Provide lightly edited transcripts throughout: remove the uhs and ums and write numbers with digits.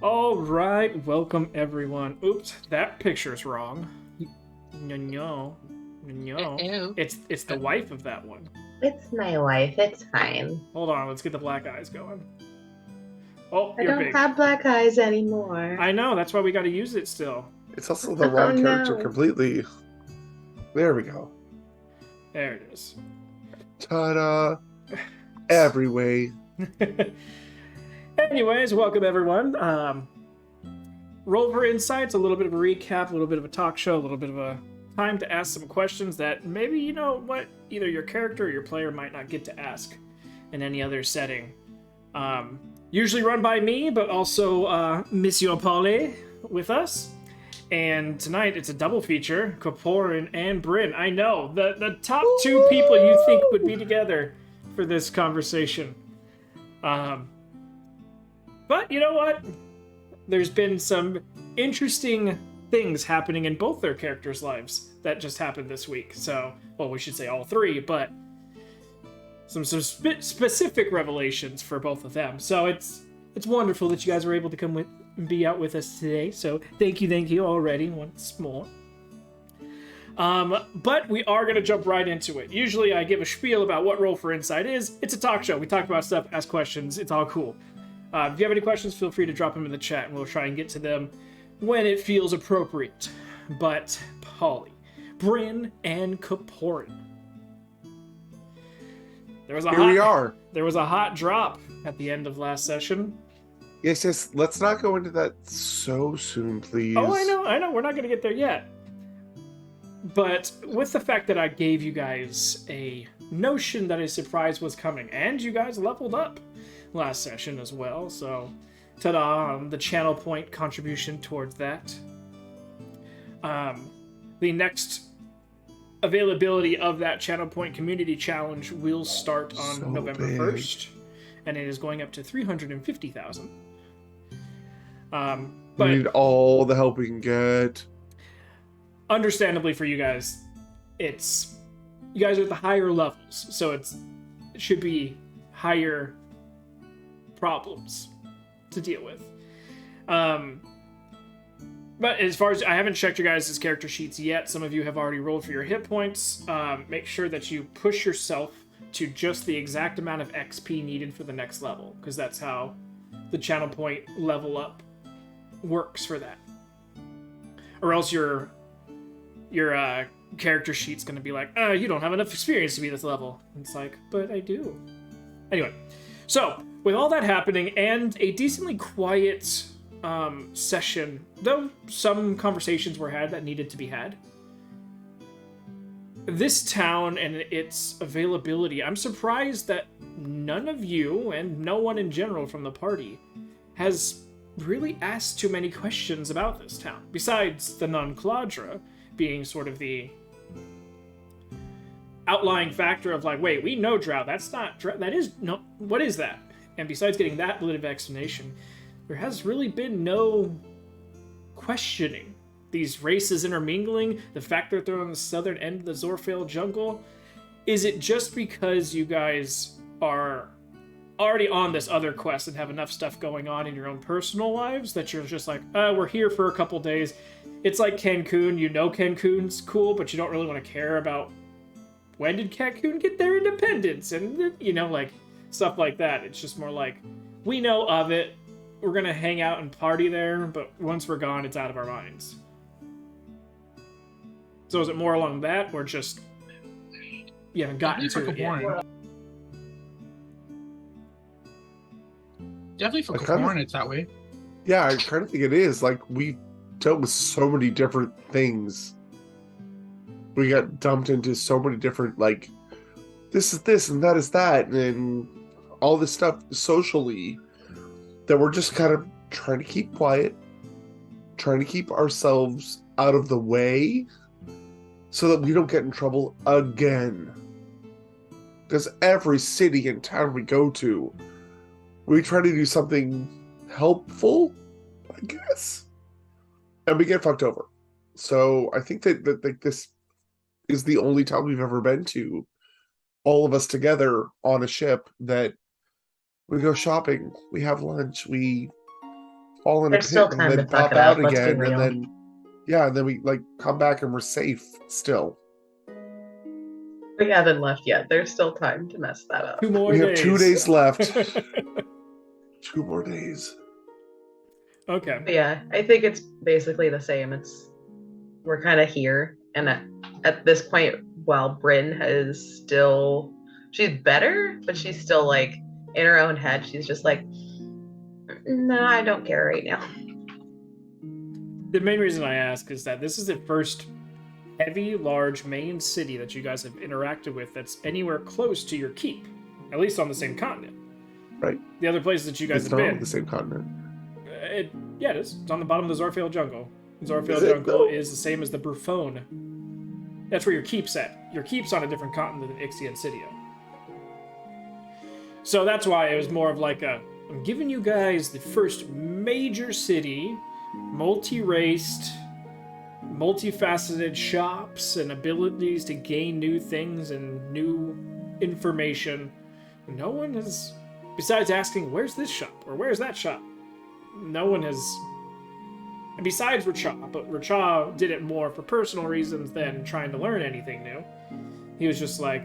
All right, welcome everyone. Oops, that picture's wrong. No, no, no. Ew. It's the wife of that one. It's my wife. It's fine. Hold on, let's get the black eyes going. Oh, I you're don't big. have black eyes anymore. I know, that's why we got to use it still. It's also the wrong Oh, character no. completely. There we go. There it is. Ta-da! Every way. Anyways, welcome everyone. Roll for Insights, a little bit of a recap, a little bit of a talk show, a little bit of a time to ask some questions that maybe, you know what, either your character or your player might not get to ask in any other setting. Usually run by me, but also Monsieur Paulet with us. And tonight it's a double feature, Corparin and Bryn. I know, the top two people you think would be together for this conversation. But you know what? There's been some interesting things happening in both their characters' lives that just happened this week. So, well, we should say all three, but some specific revelations for both of them. So it's wonderful that you guys were able to come and be out with us today. So thank you already once more. But we are going to jump right into it. Usually I give a spiel about what Roll for Insight is. It's a talk show. We talk about stuff, ask questions. It's all cool. If you have any questions, feel free to drop them in the chat, and we'll try and get to them when it feels appropriate. But Polly, Bryn, and Corparin. There was a hot drop at the end of last session. Yes. Let's not go into that so soon, please. Oh, I know. We're not going to get there yet. But with the fact that I gave you guys a notion that a surprise was coming, and you guys leveled up last session as well, so ta-da, the channel point contribution towards that. The next availability of that channel point community challenge will start on November 1st, and it is going up to 350,000. We need all the help we can get. Understandably for you guys, you guys are at the higher levels, so it should be higher problems to deal with. But as far as I haven't checked your guys' character sheets yet, some of you have already rolled for your hit points. Make sure that you push yourself to just the exact amount of XP needed for the next level, because that's how the channel point level up works for that. Or else your character sheet's going to be like, you don't have enough experience to be this level. And it's like, but I do. Anyway, so with all that happening and a decently quiet session, though some conversations were had that needed to be had, this town and its availability, I'm surprised that none of you and no one in general from the party has really asked too many questions about this town, besides the non-Claudra being sort of the outlying factor of like, wait, we know Drow, that's not Drow, that is, no, what is that? And besides getting that bit of explanation, there has really been no questioning these races intermingling, the fact that they're on the southern end of the Zorfale jungle. Is it just because you guys are already on this other quest and have enough stuff going on in your own personal lives that you're just like, we're here for a couple days? It's like Cancun, you know Cancun's cool, but you don't really want to care about when did Cancun get their independence and, you know, like, stuff like that. It's just more like, we know of it, we're gonna hang out and party there, but once we're gone, it's out of our minds. So is it more along that, or just you haven't gotten to it yet? Definitely for Corparin, it's that way. Yeah, I kind of think it is. Like, we dealt with so many different things. We got dumped into so many different, like, this is this and that is that, and all this stuff socially, that we're just kind of trying to keep quiet, trying to keep ourselves out of the way so that we don't get in trouble again. Because every city and town we go to, we try to do something helpful, I guess, and we get fucked over. So I think that this is the only time we've ever been to, all of us together on a ship, that we go shopping, we have lunch, we fall in There's a still pit time and to then fuck pop it out up, let's be again, and real. then and then we like come back and we're safe still. We haven't left yet. There's still time to mess that up. 2 more We days. have 2 days left. 2 more days. Okay. But yeah, I think it's basically the same. We're kind of here, and at this point, while Bryn she's better, but she's still like in her own head. She's just like, no, I don't care right now. The main reason I ask is that this is the first heavy, large main city that you guys have interacted with that's anywhere close to your keep, at least on the same continent. Right. The other places that you guys It's have not been, on the same continent. Yeah, it is. It's on the bottom of the Zorfield jungle. Zorfield Is it, jungle though? is the same as the Brufone. That's where your keep's at. Your keep's on a different continent than Ixia and Cydia. So that's why it was more of like I'm giving you guys the first major city, multi-raced, multifaceted shops and abilities to gain new things and new information. No one has, besides asking, where's this shop or where's that shop? No one has, and besides Racha, but Racha did it more for personal reasons than trying to learn anything new. He was just like,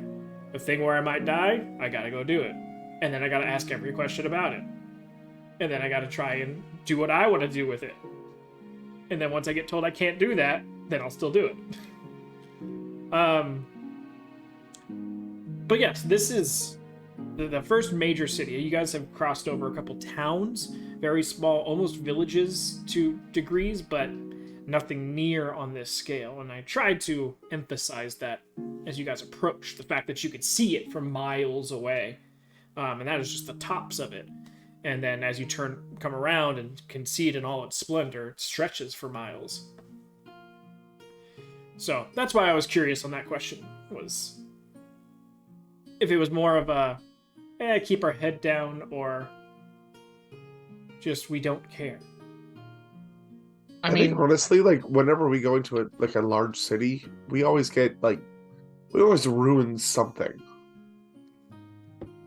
a thing where I might die, I gotta go do it. And then I gotta ask every question about it. And then I gotta try and do what I want to do with it. And then once I get told I can't do that, then I'll still do it. But yes, this is the first major city. You guys have crossed over a couple towns, very small, almost villages to degrees, but nothing near on this scale. And I tried to emphasize that as you guys approach, the fact that you could see it from miles away. And that is just the tops of it. And then as you come around and can see it in all its splendor, it stretches for miles. So that's why I was curious on that question, was if it was more of a, keep our head down, or just we don't care. I think honestly, like whenever we go into a large city, we always ruin something.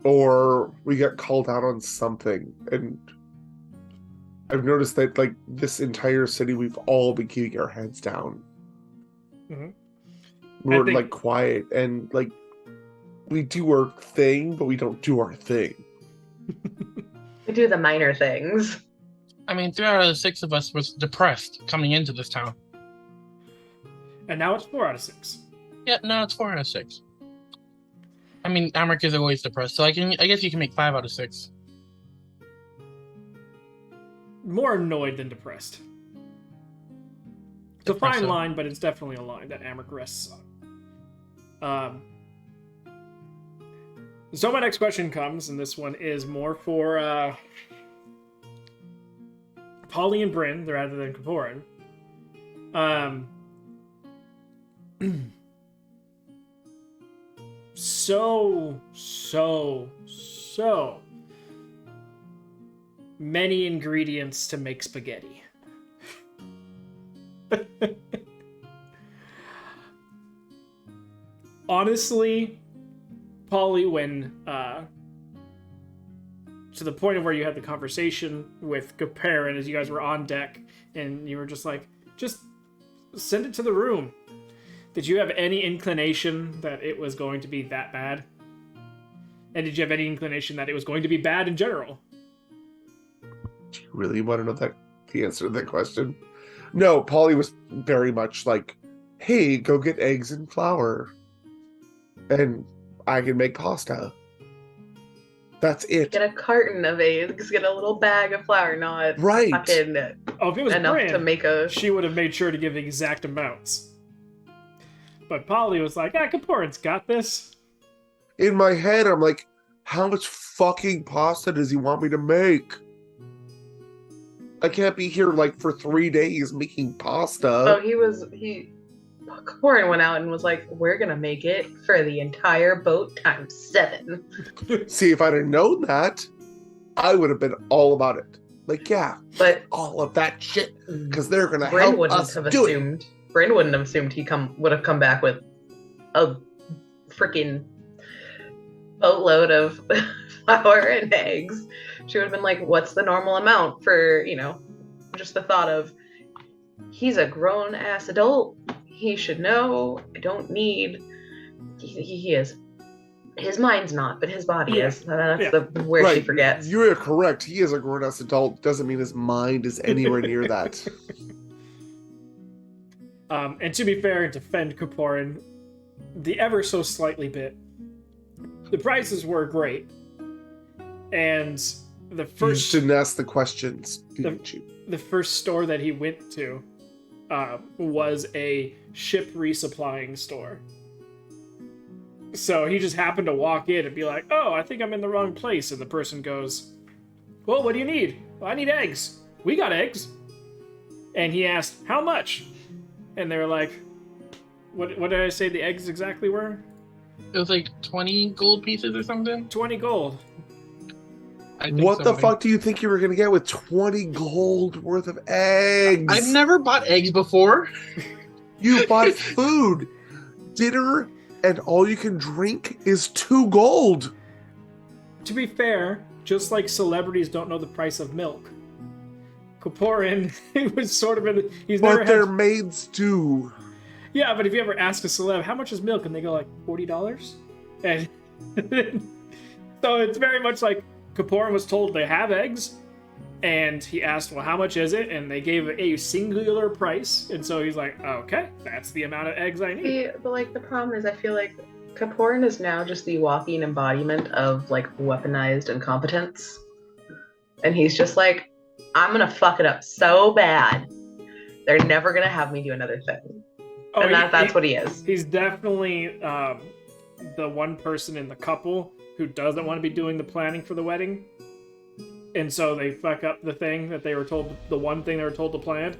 Or we get called out on something. And I've noticed that like this entire city, we've all been keeping our heads down. Mm-hmm. We're like quiet and like we do our thing, but we don't do our thing. We do the minor things. I mean, 3 out of the 6 of us was depressed coming into this town. And now it's 4 out of 6. Yeah, no, it's 4 out of 6. I mean, Amric is always depressed, so I guess you can make 5 out of 6. More annoyed than depressed. It's a fine line, but it's definitely a line that Amric rests on. So my next question comes, and this one is more for Polly and Bryn rather than Corparin. So many ingredients to make spaghetti. Honestly, Polly, when to the point of where you had the conversation with Corparin as you guys were on deck, and you were just like, just send it to the room. Did you have any inclination that it was going to be that bad? And did you have any inclination that it was going to be bad in general? Do you really want to know the answer to that question? No, Polly was very much like, hey, go get eggs and flour. And I can make pasta. That's it. Get a carton of eggs, get a little bag of flour, not right. fucking if it was enough Bryn, to make a... she would have made sure to give the exact amounts. But Polly was like, Corparin's got this. In my head, I'm like, how much fucking pasta does he want me to make? I can't be here like for 3 days making pasta. Oh, Corparin went out and was like, we're gonna make it for the entire boat times 7. See, if I'd have known that, I would have been all about it. Like, yeah, but all of that shit, because they're gonna Bryn help wouldn't us have do assumed. Bryn wouldn't have assumed he would have come back with a freaking boatload of flour and eggs. She would have been like, what's the normal amount for, just the thought of he's a grown ass adult. He should know. I don't need. He is. His mind's not, but his body is. That's where she forgets. You're correct. He is a grown-ass adult. Doesn't mean his mind is anywhere near that. And to be fair and defend Corparin, the ever so slightly bit, the prices were great. And the first... You didn't ask the questions, didn't you? The first store that he went to was a ship resupplying store. So he just happened to walk in and be like, oh, I think I'm in the wrong place. And the person goes, well, what do you need? Well, I need eggs. We got eggs. And he asked, how much? And they were like, what did I say the eggs exactly were? It was like 20 gold pieces or something. 20 gold. What the fuck do you think you were going to get with 20 gold worth of eggs? I've never bought eggs before. You bought food. Dinner and all you can drink is 2 gold. To be fair, just like celebrities don't know the price of milk, Corparin was sort of in. He's never But their maids do. Yeah, but if you ever ask a celeb how much is milk, and they go like $40, and so it's very much like Corparin was told they have eggs, and he asked, well, how much is it? And they gave a singular price, and so he's like, okay, that's the amount of eggs I need. See, but like the problem is, I feel like Corparin is now just the walking embodiment of like weaponized incompetence, and he's just like, I'm gonna fuck it up so bad, they're never gonna have me do another thing. Oh, and that's what he is. He's definitely the one person in the couple who doesn't want to be doing the planning for the wedding. And so they fuck up the thing that they were told, the one thing they were told to plan.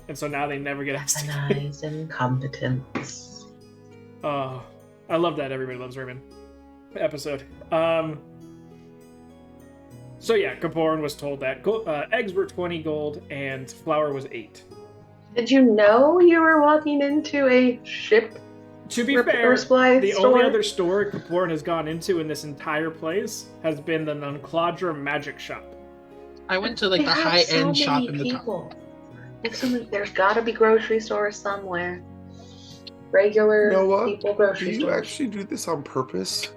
And so now they never get asked. Weaponized incompetence. Oh, I love that Everybody Loves Raymond episode. So yeah, Corparin was told that eggs were 20 gold and flour was 8. Did you know you were walking into a ship? To be fair, the only other store Corparin has gone into in this entire place has been the Noncladra magic shop. I went to like the high-end shop in the top. There's gotta be grocery stores somewhere. Regular people grocery stores. Do you actually do this on purpose?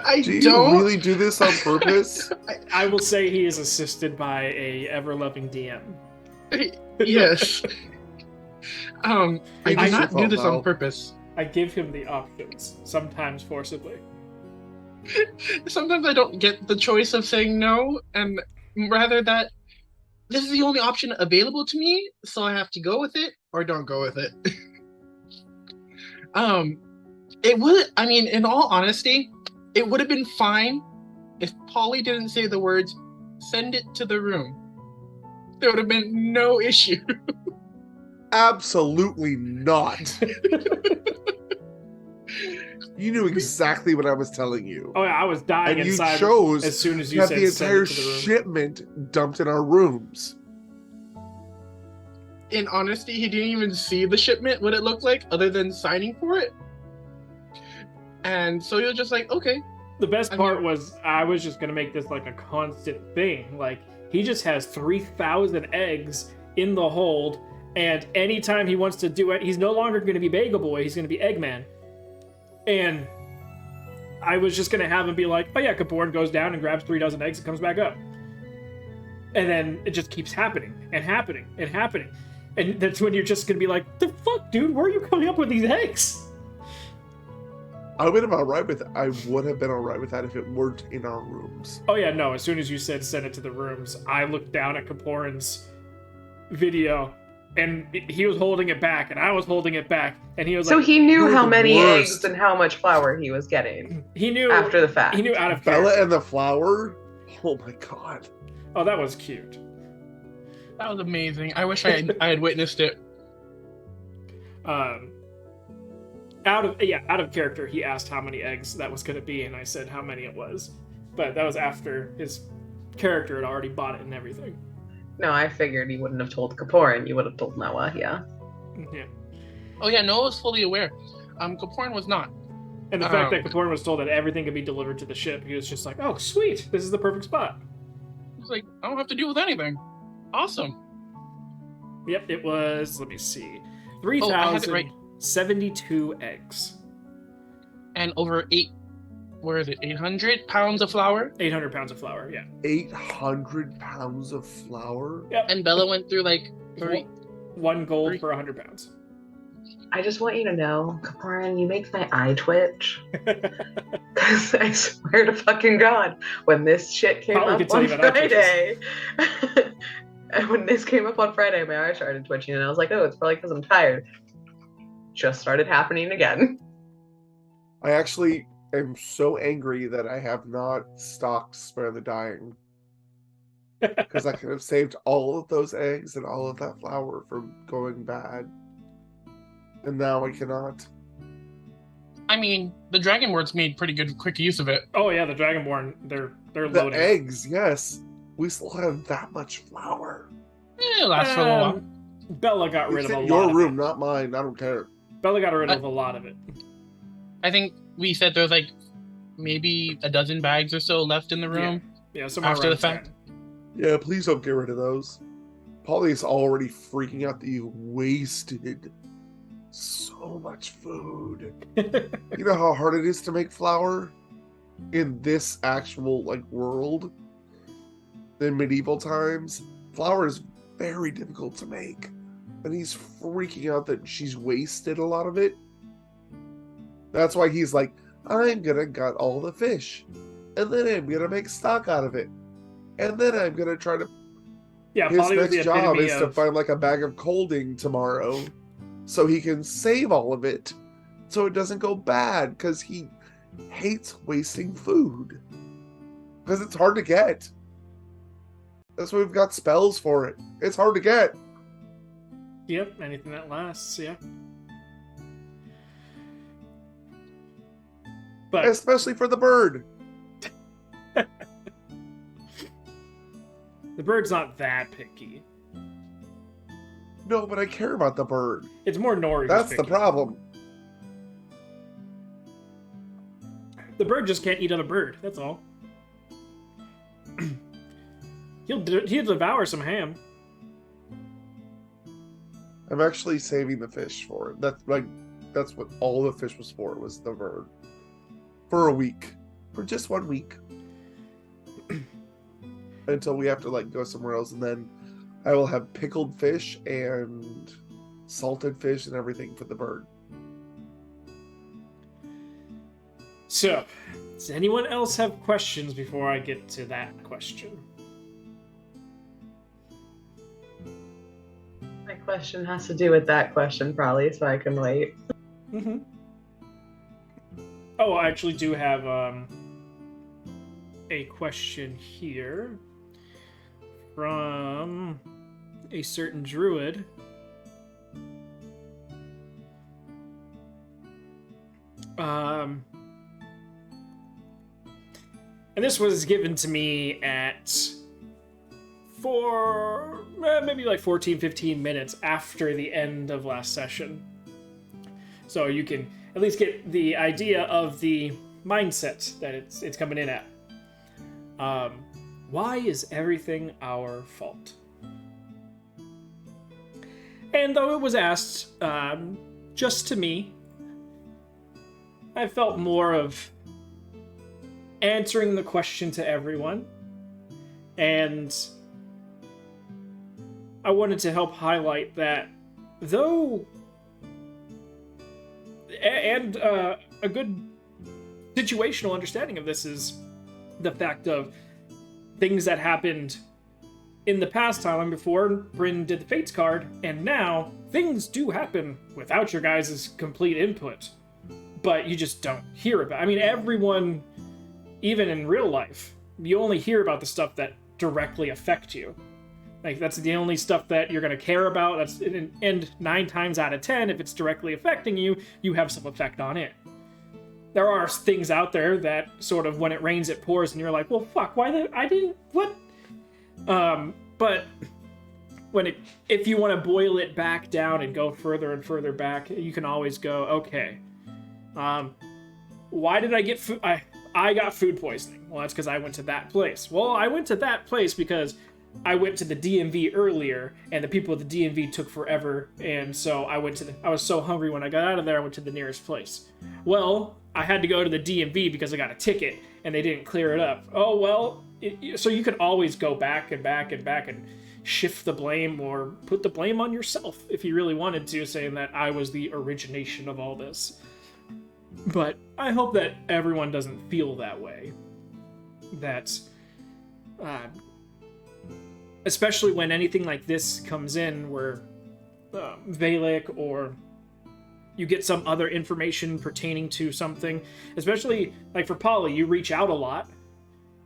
I do you don't really do this on purpose? I will say he is assisted by a ever-loving DM. Yes. I do not do this on purpose. I give him the options, sometimes forcibly. Sometimes I don't get the choice of saying no, and rather that this is the only option available to me, so I have to go with it or don't go with it. It would, I mean, in all honesty, it would have been fine if Polly didn't say the words, send it to the room. There would have been no issue. Absolutely not. You knew exactly what I was telling you. Oh yeah, I was dying and inside. You chose as soon as you to said have the entire send it to the room. shipment dumped in our rooms. In honesty, he didn't even see the shipment, what it looked like, other than signing for it. And so he was just like, okay. The best part was I was just gonna make this like a constant thing. Like he just has 3,000 eggs in the hold, and anytime he wants to do it, he's no longer going to be Bagel Boy. He's going to be Eggman. And I was just going to have him be like, oh yeah, Corparin goes down and grabs 3 dozen eggs and comes back up. And then it just keeps happening and happening and happening. And that's when you're just going to be like, the fuck, dude, where are you coming up with these eggs? I would have been alright with that if it weren't in our rooms. Oh yeah, no, as soon as you said send it to the rooms, I looked down at Corparin's video, and he was holding it back, and I was holding it back, and he was so like... So he knew how many worst. eggs and how much flour he was getting. He knew... After the fact. He knew out of Bella character. and the flour? Oh my god. Oh, that was cute. That was amazing. I wish I had witnessed it. Out of character, he asked how many eggs that was going to be, and I said how many it was. But that was after his character had already bought it and everything. No, I figured you wouldn't have told Corparin. You would have told Noah, yeah. Yeah. Oh yeah, Noah was fully aware. Corparin was not. And the fact that Corparin was told that everything could be delivered to the ship, he was just like, oh, sweet, this is the perfect spot. He was like, I don't have to deal with anything. Awesome. Yep, it was, let me see, Oh, I have it right. 3,072 eggs. And over 800 pounds of flour. 800 pounds of flour, yeah. 800 pounds of flour? Yep. And Bella went through like 3. 1 gold per 100 pounds. I just want you to know, Corparin, you make my eye twitch. Because I swear to fucking God, when this shit came Probably up could tell on you about eye Friday, and when this came up on Friday, my eye started twitching, and I was like, oh, it's probably because I'm tired. Just started happening again. I actually am so angry that I have not stocked Spare the Dying. Because I could have saved all of those eggs and all of that flour from going bad. And now I cannot. I mean, the Dragonborns made pretty good, quick use of it. Oh yeah, the Dragonborn, they're The loaded. eggs, yes. We still have that much flour. It lasts for a little while. Bella got rid It's of a in lot your of room, it. not mine. I don't care. Bella got rid of a lot of it. I think we said there was like maybe a dozen bags or so left in the room. Yeah, somewhere After around the fact. 10. Yeah, please don't get rid of those. Polly's already freaking out that you wasted so much food. You know how hard it is to make flour in this actual like world? In medieval times, flour is very difficult to make. And he's freaking out that she's wasted a lot of it. That's why he's like, I'm gonna gut all the fish. And then I'm gonna make stock out of it. And then I'm gonna try to... Yeah, His Polly was the next job epitome is to of... find like a bag of colding tomorrow. So he can save all of it. So it doesn't go bad. Because he hates wasting food. Because it's hard to get. That's why we've got spells for it. It's hard to get. Yep, anything that lasts, yeah. But Especially for the bird. the bird's not that picky. No, but I care about the bird. It's more Nori who's That's the picky. problem. The bird just can't eat other bird, that's all. He'll devour some ham. I'm actually saving the fish for it. That's what all the fish was for, was the bird. For a week. For just 1 week. Until we have to like go somewhere else, and then I will have pickled fish and salted fish and everything for the bird. So, does anyone else have questions before I get to that question? My question has to do with that question, probably, so I can wait. Mm-hmm. Oh, I actually do have a question here from a certain druid. And this was given to me at maybe like 14, 15 minutes after the end of last session. So you can at least get the idea of the mindset that it's coming in at. Why is everything our fault? And though it was asked just to me, I felt more of answering the question to everyone. And I wanted to help highlight that though... And a good situational understanding of this is the fact of things that happened in the past time before Bryn did the Fates card, and now things do happen without your guys' complete input, but you just don't hear about it. I mean, everyone, even in real life, you only hear about the stuff that directly affect you. Like, that's the only stuff that you're going to care about. And 9 times out of 10, if it's directly affecting you, you have some effect on it. There are things out there that sort of, when it rains, it pours, and you're like, well, fuck, what? But if you want to boil it back down and go further and further back, you can always go, okay, why did I get food? I got food poisoning. Well, that's because I went to that place. Well, I went to that place because I went to the DMV earlier, and the people at the DMV took forever, and so I was so hungry when I got out of there, I went to the nearest place. Well, I had to go to the DMV because I got a ticket, and they didn't clear it up. Oh, well, so you can always go back and back and back and shift the blame or put the blame on yourself if you really wanted to, saying that I was the origination of all this. But I hope that everyone doesn't feel that way. That, especially when anything like this comes in, where Valek or you get some other information pertaining to something, especially like for Polly, you reach out a lot,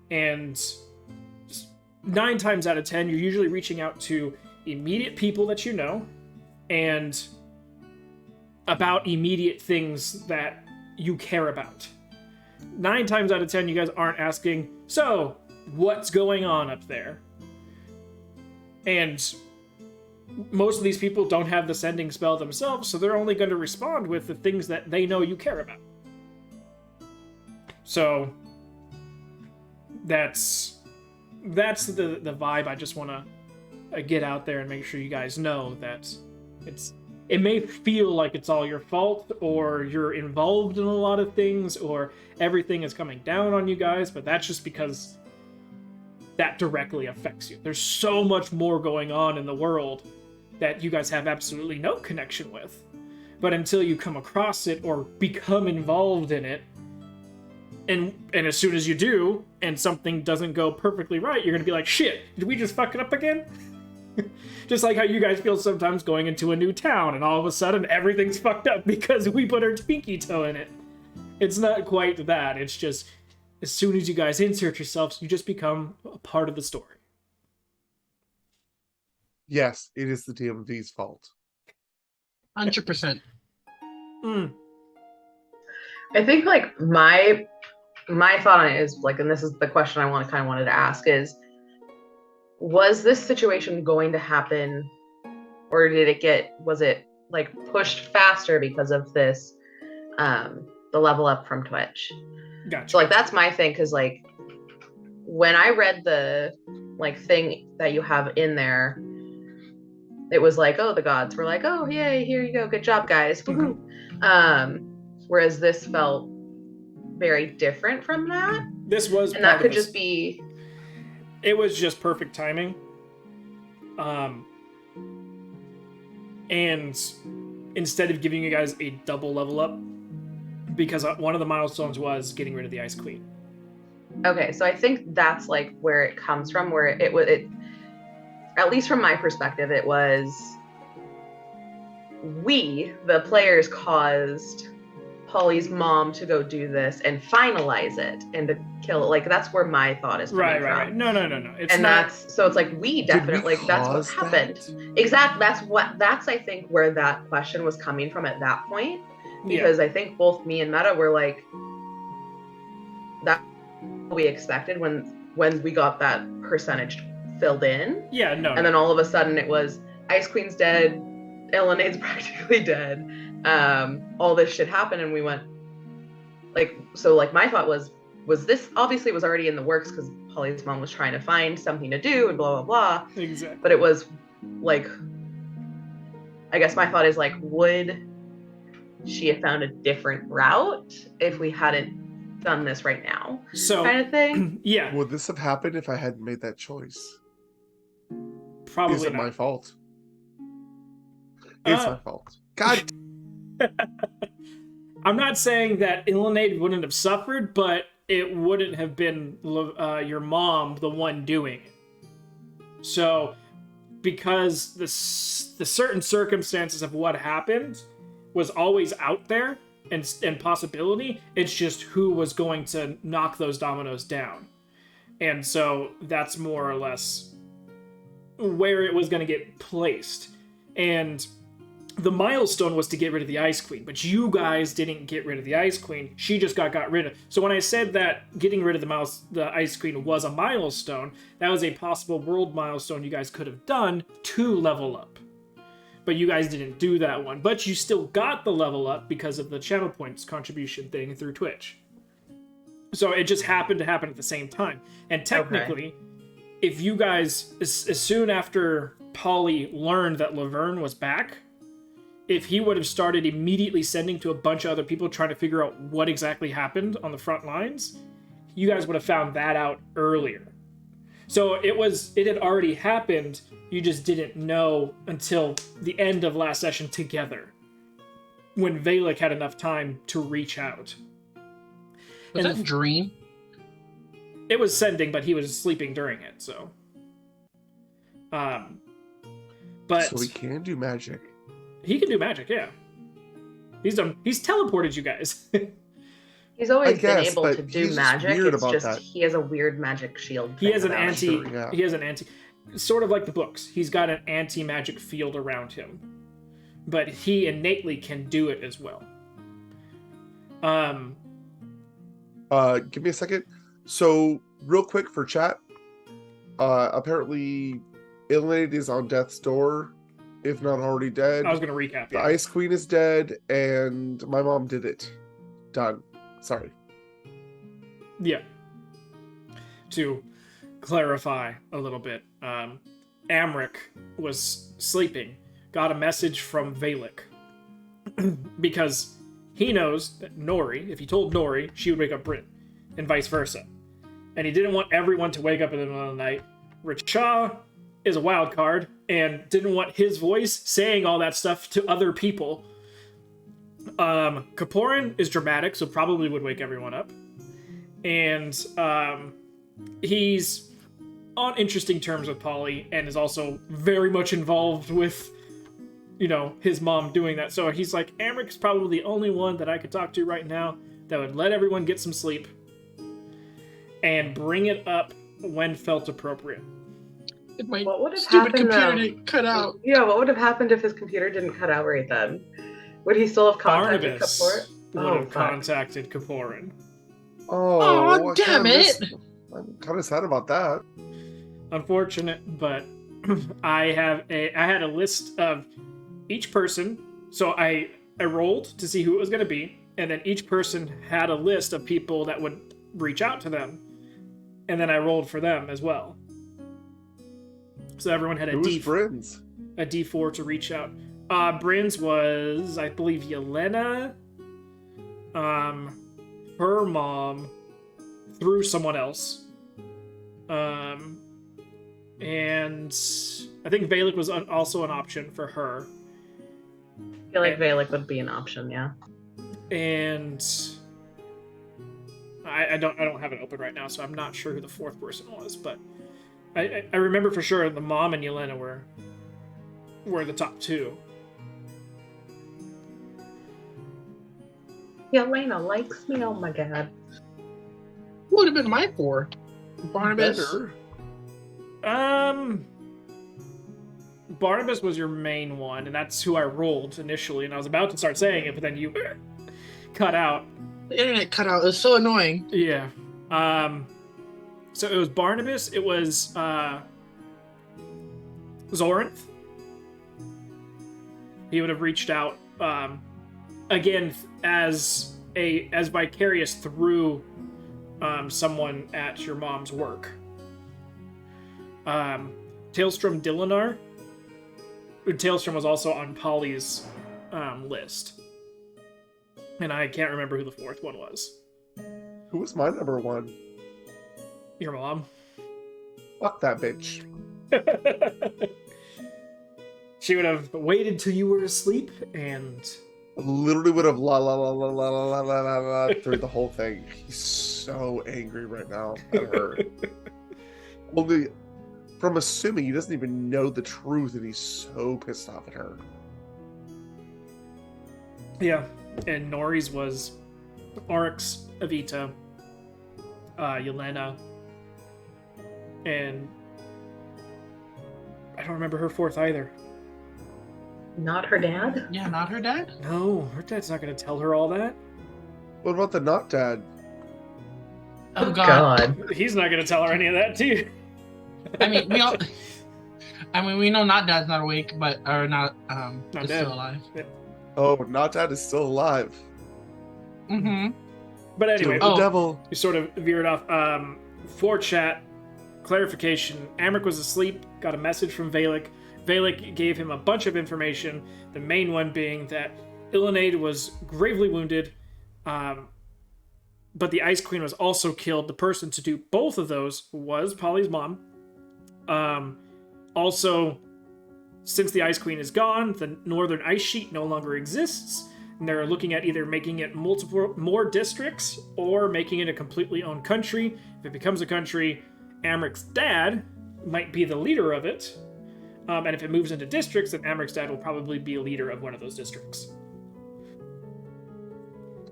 and 9 times out of 10, you're usually reaching out to immediate people that you know, and about immediate things that you care about. 9 times out of 10, you guys aren't asking, so, what's going on up there? And most of these people don't have the sending spell themselves, so they're only going to respond with the things that they know you care about. So, that's the vibe I just want to get out there and make sure you guys know that it may feel like it's all your fault, or you're involved in a lot of things, or everything is coming down on you guys, but that's just because that directly affects you. There's so much more going on in the world that you guys have absolutely no connection with. But until you come across it or become involved in it, and as soon as you do, and something doesn't go perfectly right, you're gonna be like, shit, did we just fuck it up again? Just like how you guys feel sometimes going into a new town, and all of a sudden everything's fucked up because we put our pinky toe in it. It's not quite that, it's just, as soon as you guys insert yourselves, you just become a part of the story. Yes, it is the DMV's fault. 100%. I think like my thought on it is like, and this is the question I wanted to ask is, was this situation going to happen, or was it like pushed faster because of this, the level up from Twitch? Gotcha. So like that's my thing, because like when I read the like thing that you have in there, it was like, oh, the gods were like, oh yay, here you go, good job guys. Mm-hmm. Whereas this felt very different from that. This was, and that could just be, it was just perfect timing. And instead of giving you guys a double level up, because one of the milestones was getting rid of the Ice Queen. Okay, so I think that's like where it comes from, where it at least from my perspective, it was we, the players, caused Polly's mom to go do this and finalize it and to kill it. Like that's where my thought is coming from. Right. No. It's and not... it's like we definitely like that's what happened. Exactly. That's I think where that question was coming from at that point. Because I think both me and Meta were like, that we expected when we got that percentage filled in. Yeah, no. And then all of a sudden it was Ice Queen's dead, Elenade's practically dead. All this shit happened, and we went like, so like my thought was this obviously was already in the works because Polly's mom was trying to find something to do and blah blah blah. Exactly. But it was like, I guess my thought is like, would she have found a different route if we hadn't done this right now? So kind of thing. Yeah. Would this have happened if I hadn't made that choice? Probably Is it not. my fault? It's my fault. God. I'm not saying that Elenade wouldn't have suffered, but it wouldn't have been your mom the one doing it. So, because the certain circumstances of what happened was always out there and possibility, it's just who was going to knock those dominoes down. And so that's more or less where it was going to get placed. And the milestone was to get rid of the Ice Queen, but you guys didn't get rid of the Ice Queen. She just got rid of. So when I said that getting rid of the Ice Queen was a milestone, that was a possible world milestone you guys could have done to level up. But you guys didn't do that one. But you still got the level up because of the channel points contribution thing through Twitch. So it just happened to happen at the same time. And technically, if you guys, as soon after Polly learned that Laverne was back, if he would have started immediately sending to a bunch of other people trying to figure out what exactly happened on the front lines, you guys would have found that out earlier. So it had already happened, you just didn't know until the end of last session together, when Valek had enough time to reach out. Was that a dream? It was sending, but he was sleeping during it, so. But So he can do magic. he can do magic, yeah. He's teleported you guys. He's always been guess, able but to do he's just magic. weird It's about just that. he has a weird magic shield. He has an thing about him. Sure, yeah. He has an anti, sort of like the books. He's got an anti-magic field around him, but he innately can do it as well. Give me a second. So, real quick for chat. Apparently, Illuminated is on death's door, if not already dead. I was gonna recap. The Yeah. Ice Queen is dead, and my mom did it. Done. Sorry. Yeah. To clarify a little bit, Amric was sleeping, got a message from Valek, because he knows that Nori, if he told Nori, she would wake up Bryn, and vice versa. And he didn't want everyone to wake up in the middle of the night. Richa is a wild card, and didn't want his voice saying all that stuff to other people. Corparin is dramatic, so probably would wake everyone up. And he's on interesting terms with Polly, and is also very much involved with, his mom doing that. So he's like, Amric's probably the only one that I could talk to right now that would let everyone get some sleep and bring it up when felt appropriate. If my What would have stupid happened computer though? didn't cut out. Yeah, what would have happened if his computer didn't cut out right then? Would he still have contacted Barnabas Kapoor? would have fuck. contacted Corparin. Oh, Aw, I damn kinda it. I'm kind of sad about that. Unfortunate, but I had a list of each person. So I rolled to see who it was going to be, and then each person had a list of people that would reach out to them, and then I rolled for them as well. So everyone had Who was Bryn's? a D4 to reach out. Bryn's was, I believe, Yelena, her mom, through someone else, and I think Valek was also an option for her. I feel like Valek would be an option, yeah. And I don't have it open right now, so I'm not sure who the fourth person was, but I remember for sure the mom and Yelena were the top two. Yelena likes me, oh my god. What would have been my four? Barnabas. Better. Barnabas was your main one, and that's who I rolled initially, and I was about to start saying it, but then you cut out. The internet cut out. It was so annoying. Yeah. So it was Barnabas, it was Zorinth. He would have reached out again as vicarious through someone at your mom's work. Tailstrom Dilinar. Tailstrom was also on Polly's list. And I can't remember who the fourth one was. Who was my number one? Your mom. Fuck that bitch. She would have waited till you were asleep and... Literally would have la la la la la la la la la through the whole thing. He's so angry right now at her. Only from assuming he doesn't even know the truth, and he's so pissed off at her. Yeah, and Nori's was Oryx, Evita, Yelena, and I don't remember her fourth either. Not her dad? Yeah, not her dad? No, her dad's not going to tell her all that. What about the not dad? Oh, God. He's not going to tell her any of that, too. I mean, we know not dad's not awake, but, or not, Not is dead. still alive. Oh, not dad is still alive. Mm-hmm. But anyway, Kill the devil. you sort of veered off. For chat, clarification, Amric was asleep, got a message from Valek. Valek gave him a bunch of information, the main one being that Ilinade was gravely wounded, but the Ice Queen was also killed. The person to do both of those was Polly's mom. Also, since the Ice Queen is gone, the Northern Ice Sheet no longer exists, and they're looking at either making it more districts or making it a completely owned country. If it becomes a country, Amric's dad might be the leader of it, and if it moves into districts, then Amric's dad will probably be a leader of one of those districts.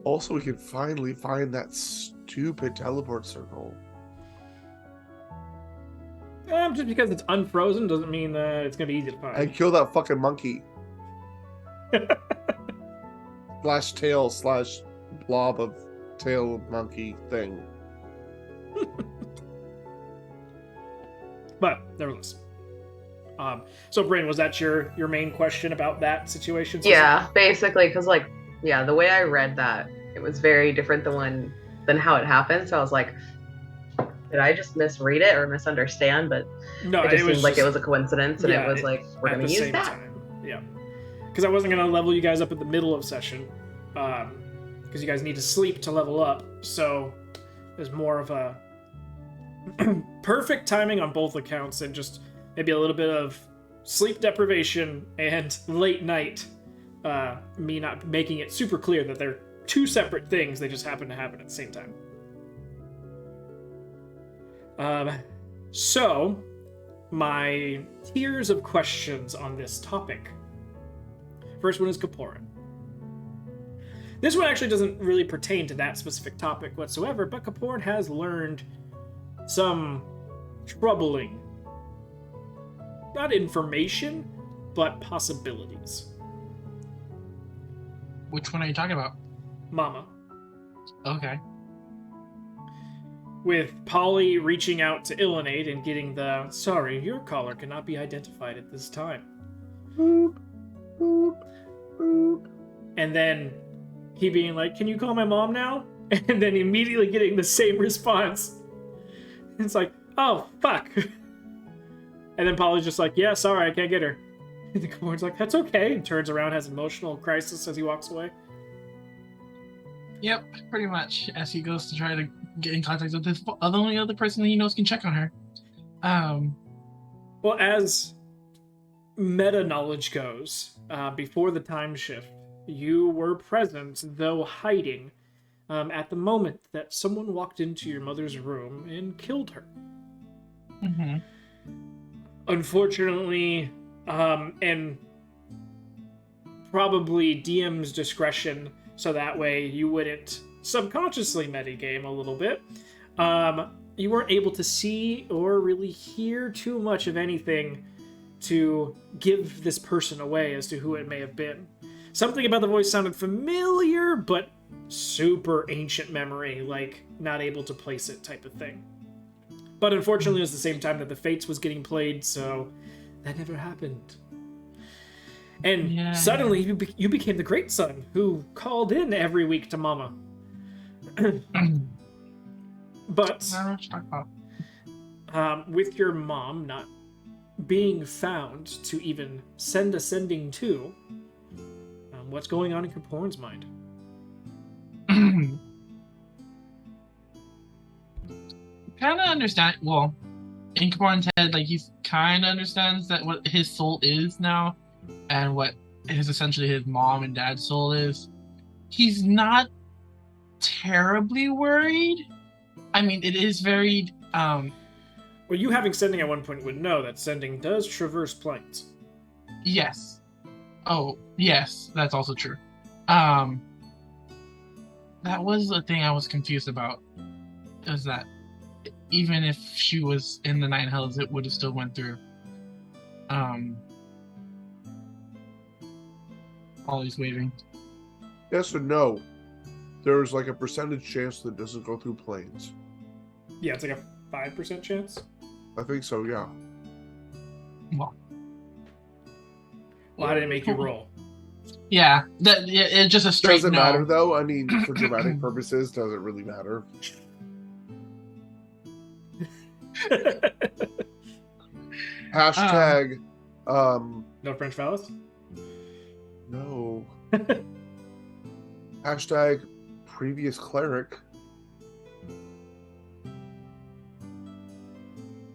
Also, we can finally find that stupid teleport circle. Just because it's unfrozen doesn't mean that it's going to be easy to find. And kill that fucking monkey. Slash tail slash blob of tail monkey thing. But nevertheless. So Bryn, was that your main question about that situation? Yeah, basically, because like, yeah, the way I read that, it was very different than how it happened. So I was like, did I just misread it or misunderstand? But no, it just seemed like it was a coincidence, and it was like, we're at going the to use same that. time. Yeah, because I wasn't going to level you guys up at the middle of session, because you guys need to sleep to level up. So there's more of a perfect timing on both accounts, and just maybe a little bit of sleep deprivation and late night. Me not making it super clear that they're two separate things. They just happen to happen at the same time. So, my tiers of questions on this topic. First one is Corparin. This one actually doesn't really pertain to that specific topic whatsoever, but Corparin has learned some troubling, not information, but possibilities. Which one are you talking about? Mama. Okay. With Polly reaching out to Ilinade and getting the, sorry, your caller cannot be identified at this time. Boop, boop, boop. And then he being like, can you call my mom now? And then immediately getting the same response. It's like, oh, fuck. And then Polly's just like, yeah, sorry, I can't get her. And the Corparin's like, that's okay. And turns around, has an emotional crisis as he walks away. Yep, pretty much. As he goes to try to get in contact with the only other person that he knows can check on her. Well, as meta knowledge goes, before the time shift, you were present, though hiding, at the moment that someone walked into your mother's room and killed her. Mm-hmm. Unfortunately, and probably DM's discretion, so that way you wouldn't subconsciously metagame a little bit. You weren't able to see or really hear too much of anything to give this person away as to who it may have been. Something about the voice sounded familiar, but super ancient memory, like not able to place it type of thing. But unfortunately, it was the same time that the Fates was getting played, so that never happened. And suddenly, you became the great son who called in every week to Mama. But with your mom not being found to even send a sending to, what's going on in Corparin's mind? Kind of understand. Well, in Corparin's head, like he kind of understands that what his soul is now, and what is essentially his mom and dad's soul is. He's not terribly worried. I mean, it is very. Well, you having sending at one point would know that sending does traverse planes. Yes. Oh, yes, that's also true. That was the thing I was confused about. Is that even if she was in the Nine Hells, it would have still went through. Always waving. Yes or no? There's like a percentage chance that it doesn't go through planes. Yeah, it's like a 5% chance. I think so, yeah. Well, I didn't make you roll. yeah, it's just a straight Doesn't no. matter though. I mean, for dramatic purposes, doesn't really matter. Hashtag, No French phallus? no. Hashtag previous cleric.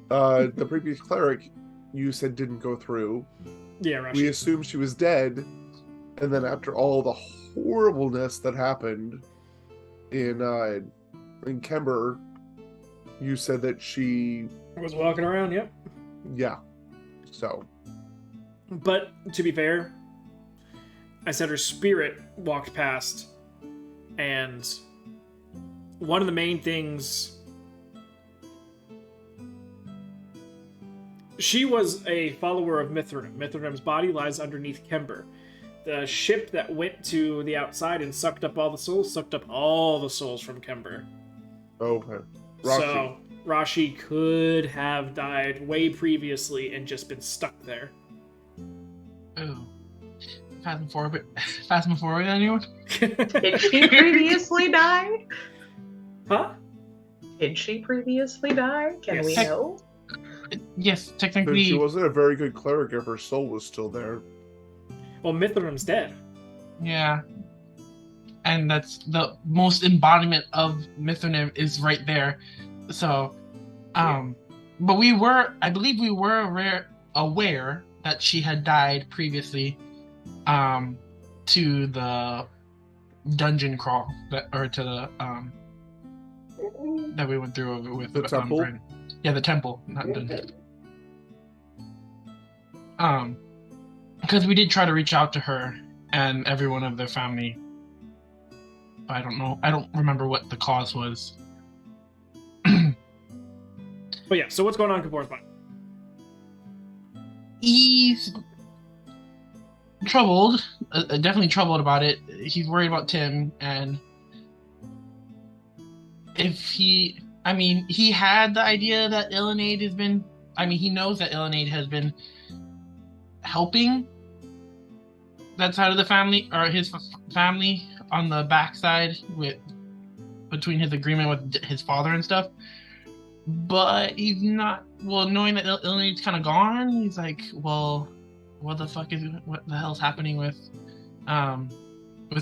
The previous cleric you said didn't go through. Yeah, Rashi. We assumed she was dead, and then after all the horribleness that happened in Kember, you said that she was walking around, yep. yeah. So But to be fair, I said her spirit walked past, and one of the main things, she was a follower of Mithranum. Mithranum's body lies underneath Kember. The ship that went to the outside and sucked up all the souls from Kember. okay. So Rashi could have died way previously and just been stuck there. Oh. Phasmophobia, anyone? Did she previously die? Huh? Did she previously die? Can we Yes. know? Yes, Then technically. she wasn't a very good cleric if her soul was still there. Well, Mithranum's dead. Yeah. And that's the most embodiment of Mithranim is right there. So, but I believe we were aware that she had died previously, to the dungeon crawl that we went through with The temple? Bryn. Yeah, the temple, not dungeon. Because we did try to reach out to her and everyone of their family. But I don't know. I don't remember what the cause was. But yeah, so what's going on in Kapor's mind? He's troubled, definitely troubled about it. He's worried about Tim, and he had the idea that Illinade has been, he knows that Illinade has been helping that side of the family, or his family on the backside between his agreement with his father and stuff. But he's not, knowing that Illinade's kind of gone, he's like, well, what the hell's happening with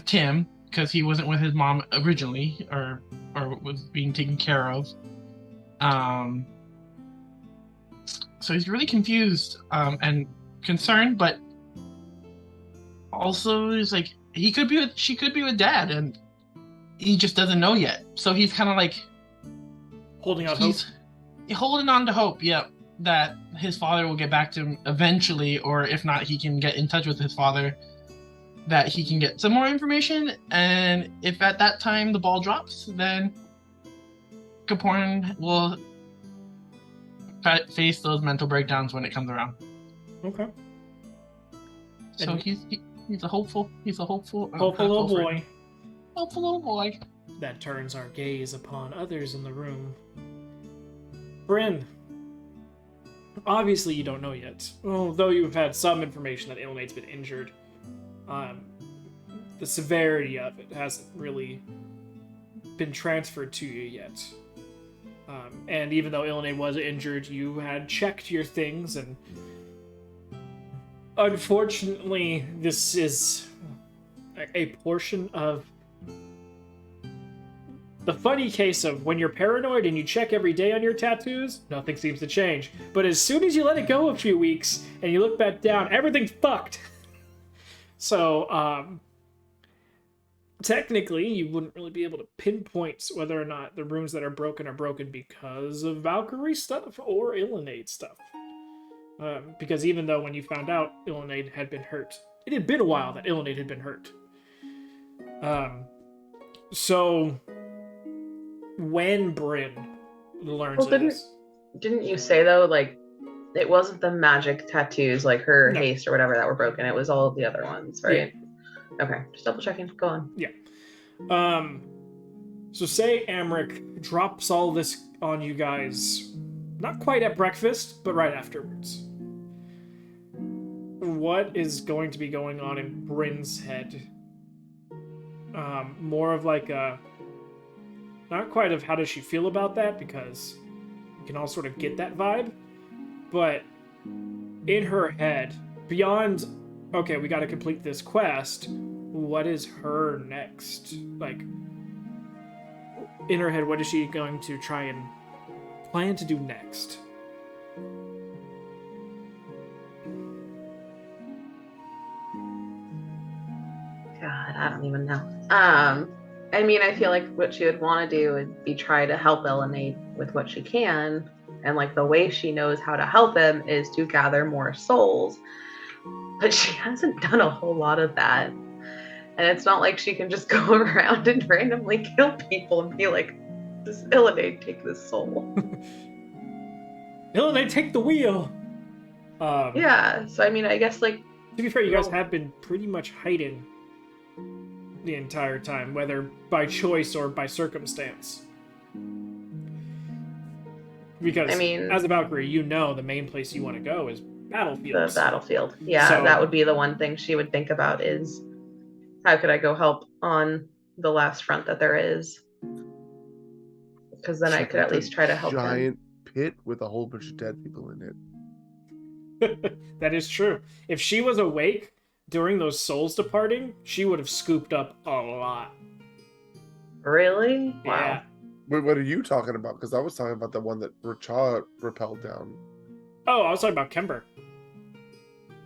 Tim, because he wasn't with his mom originally, or was being taken care of. So he's really confused and concerned, but also he's like, she could be with Dad, and he just doesn't know yet. So he's kind of like Holding out hope. Holding on to hope, yeah, that his father will get back to him eventually, or if not, he can get in touch with his father, that he can get some more information, and if at that time the ball drops, then Corparin will face those mental breakdowns when it comes around. Okay. So And- he's a hopeful Hopeful little boy Hopeful little boy. that turns our gaze upon others in the room. Bryn, obviously you don't know yet, although you've had some information that Illinade's been injured. The severity of it hasn't really been transferred to you yet. And even though Illinade was injured, you had checked your things, and unfortunately, this is a portion of the funny case of when you're paranoid and you check every day on your tattoos, nothing seems to change. But as soon as you let it go a few weeks and you look back down, everything's fucked. So, technically, you wouldn't really be able to pinpoint whether or not the runes that are broken because of Valkyrie stuff or Illinade stuff. Because even though when you found out Illinade had been hurt, it had been a while that Illinade had been hurt. So when Bryn learns of this, Didn't you say though, like, it wasn't the magic tattoos, like her No. haste or whatever, that were broken? It was all of the other ones, right? Okay, just double checking. Go on. So say Amric drops all this on you guys, not quite at breakfast, but right afterwards. What is going to be going on in Bryn's head? More of like a, not quite of how does she feel about that, because can all sort of get that vibe. But in her head, beyond, okay, we got to complete this quest, what is her next? Like, in her head, what is she going to try and plan to do next? God, I don't even know. I mean, I feel like what she would want to do would be try to help Elenade with what she can. And like the way she knows how to help him is to gather more souls. But she hasn't done a whole lot of that. And it's not like she can just go around and randomly kill people and be like, does Elenade take this soul? Elenade, take the wheel! Yeah, so I mean, I guess like... To be fair, you guys have been pretty much hiding the entire time, whether by choice or by circumstance. Because, I mean, as a Valkyrie, you know the main place you want to go is battlefields. The battlefield. Yeah, So- that would be the one thing she would think about is, how could I go help on the last front that there is? Because then I Check could out at the least try to help him. giant pit with a whole bunch of dead people in it. That is true. If she was awake during those souls departing, she would have scooped up a lot. Really? Wow. Yeah. Wait, what are you talking about? Because I was talking about the one that Racha repelled down. Oh, I was talking about Kemper.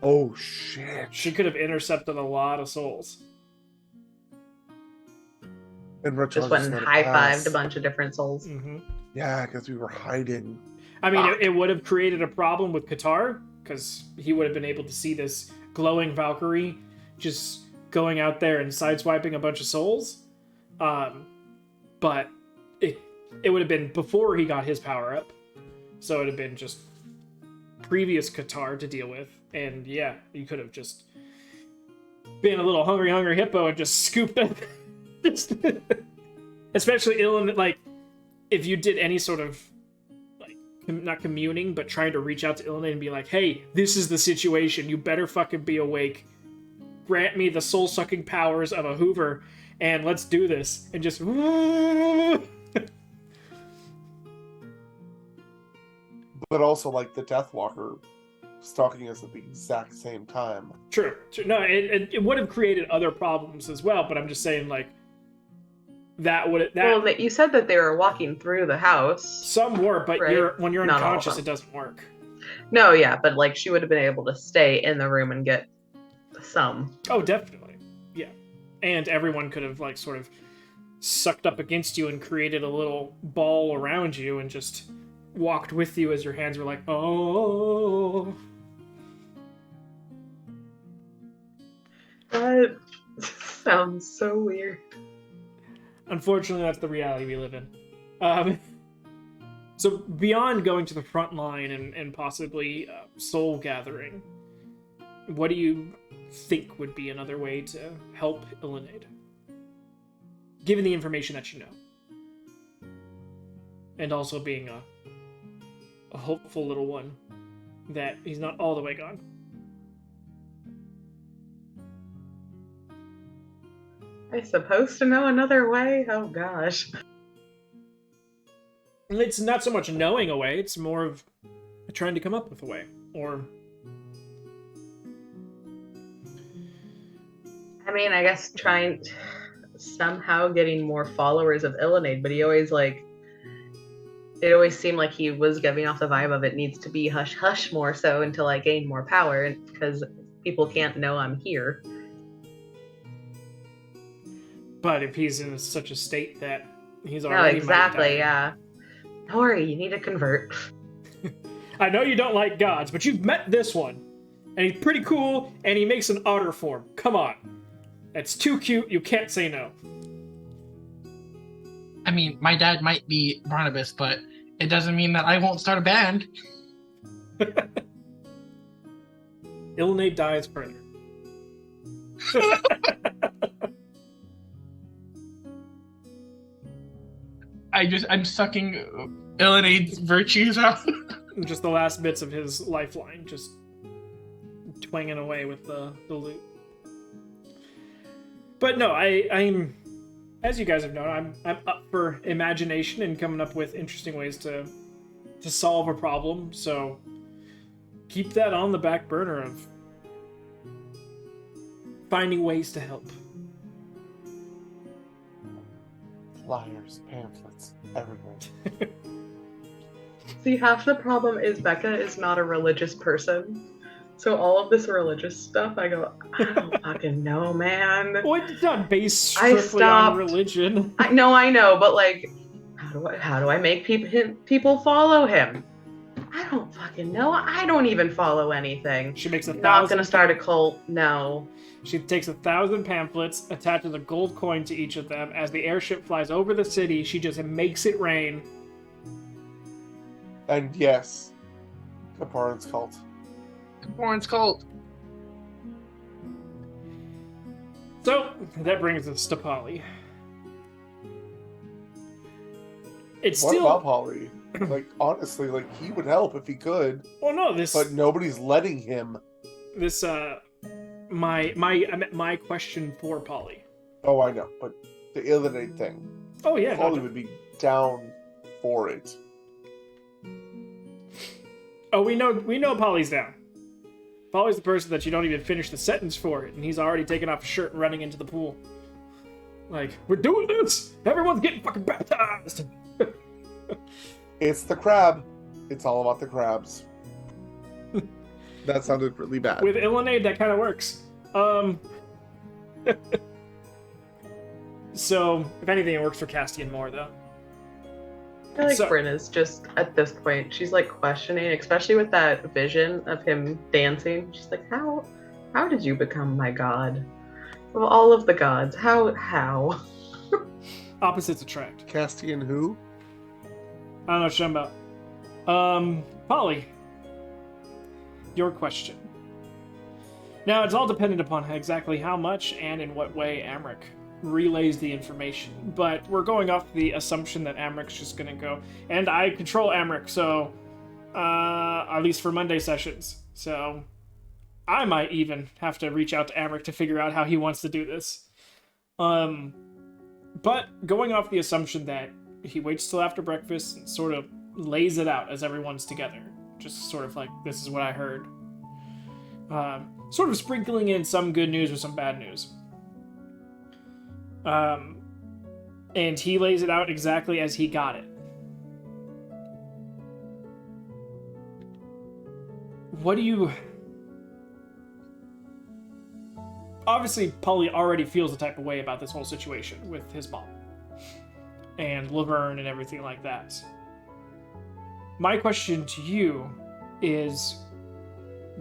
Oh, shit. She could have intercepted a lot of souls. And Racha Just went and let it high-fived pass. a bunch of different souls. Mm-hmm. Yeah, because we were hiding. I mean, Fuck. it would have created a problem with Qatar, because he would have been able to see this glowing Valkyrie just going out there and sideswiping a bunch of souls. But it would have been before he got his power up. So it would have been just previous Qatar to deal with. And yeah, you could have just been a little hungry hippo and just scooped up. Especially like, if you did any sort of, like, not communing, but trying to reach out to Elenade and be like, hey, this is the situation. You better fucking be awake. Grant me the soul-sucking powers of a Hoover, and let's do this. And just... But also, like, the Deathwalker stalking us at the exact same time. True. No, it would have created other problems as well, but I'm just saying, like, Well, you said that they were walking through the house. some were, but Right. when you're Not all of unconscious, them. it doesn't work. No, yeah, but like she would have been able to stay in the room and get some. Oh, definitely. Yeah. And everyone could have, like, sort of sucked up against you and created a little ball around you and just walked with you as your hands were like, oh. That sounds so weird. Unfortunately, that's the reality we live in. So beyond going to the front line and possibly soul gathering, what do you think would be another way to help Elenade? Given the information that you know. And also being a hopeful little one that he's not all the way gone. I supposed to know another way? Oh gosh. It's not so much knowing a way, it's more of trying to come up with a way. Or I mean, I guess trying somehow getting more followers of Elenade, but he always it always seemed like he was giving off the vibe of it needs to be hush hush more so until I gain more power because people can't know I'm here. but if he's in such a state that he's No, already exactly, yeah. Don't worry, you need to convert. I know you don't like gods, but you've met this one. And he's pretty cool, and he makes an otter form. Come on. It's too cute, you can't say no. I mean, my dad might be Barnabas, but it doesn't mean that I won't start a band. Elenade dies further. I'm sucking Elenade's virtues out. Just the last bits of his lifeline, just twanging away with the loot. But no, I'm, as you guys have known, I'm up for imagination and coming up with interesting ways to to solve a problem, so keep that on the back burner of finding ways to help. Flyers, pamphlets, everything. See, half the problem is Becca is not a religious person. So all of this religious stuff, I go, I don't fucking know, man. Well, it's not based I strictly on stopped. religion. I know, but like, how do I make people follow him? I don't fucking know. I don't even follow anything. She makes Not gonna start a cult. No. She takes 1,000 pamphlets, attaches a gold coin to each of them. As the airship flies over the city, she just makes it rain. And yes, Corparin+'s cult. Corparin+'s cult. So, that brings us to Polly. It's What still... about Polly? Like, honestly, like, he would help if he could. Well, no, this... But nobody's letting him. This, my question for Polly. Oh, I know, but the Illuminate thing. Oh, yeah. Polly No, would be down for it. oh, we know Polly's down. Polly's the person that you don't even finish the sentence for it, and he's already taken off his shirt and running into the pool. Like, we're doing this! Everyone's getting fucking baptized! It's the crab. It's all about the crabs. That sounded really bad. With Illuminate, that kind of works. So, if anything, it works for Castian more, though. I feel like So- Bryn is just, at this point, she's like questioning, especially with that vision of him dancing. She's like, how did you become my god? Of all of the gods, how? Opposites attract. Castian who? I don't know what you're talking about. Polly. Your question. Now, it's all dependent upon exactly how much and in what way Amric relays the information, but we're going off the assumption that Amric's just gonna go, and I control Amric, so, at least for Monday sessions, so I might even have to reach out to Amric to figure out how he wants to do this. But going off the assumption that he waits till after breakfast and sort of lays it out as everyone's together, just sort of like, this is what I heard. Sort of sprinkling in some good news with some bad news. And he lays it out exactly as he got it. What do you... Obviously, Polly already feels the type of way about this whole situation with his mom. And Laverne and everything like that. My question to you is,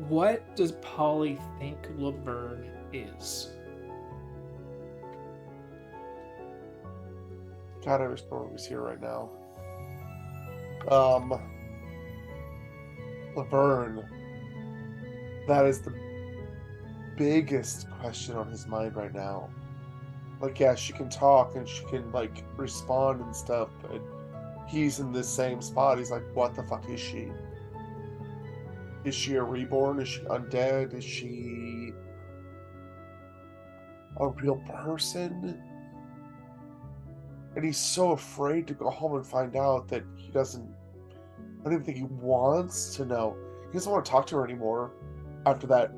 what does Polly think Laverne is? God, I wish Laura was here right now. Laverne. That is the biggest question on his mind right now. Like, yeah, she can talk and she can, like, respond and stuff, but he's in this same spot. He's like, what the fuck is she? Is she a reborn? Is she undead? Is she a real person? And he's so afraid to go home and find out that he doesn't... I don't even think he wants to know. He doesn't want to talk to her anymore after that.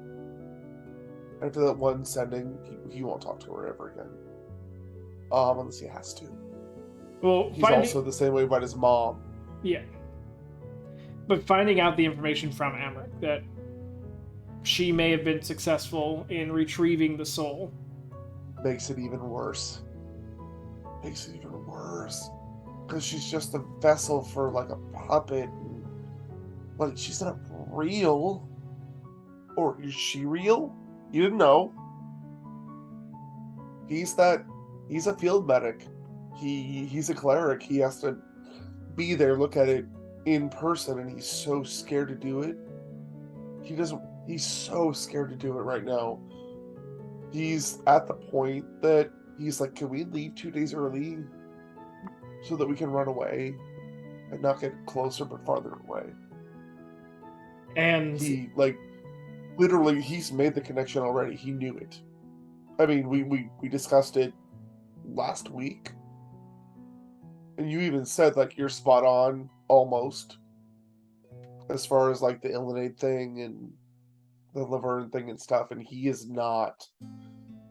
After that one sending, he won't talk to her ever again. Unless he has to. Well, He's also the same way about his mom. Yeah. But finding out the information from Amric that she may have been successful in retrieving the soul Makes it even worse. Makes it even worse. Because she's just a vessel for, like, a puppet. And, like, she's not real. Or is she real? You didn't know. He's a field medic. He's a cleric. He has to be there, look at it in person, and he's so scared to do it. He's so scared to do it right now. He's at the point that he's like, can we leave 2 days early so that we can run away and not get closer but farther away? and He, like, literally, he's made the connection already. He knew it. I mean, we discussed it last week. And you even said, like, you're spot on, almost. as far as like the Illinade thing and the Laverne thing and stuff, and he is not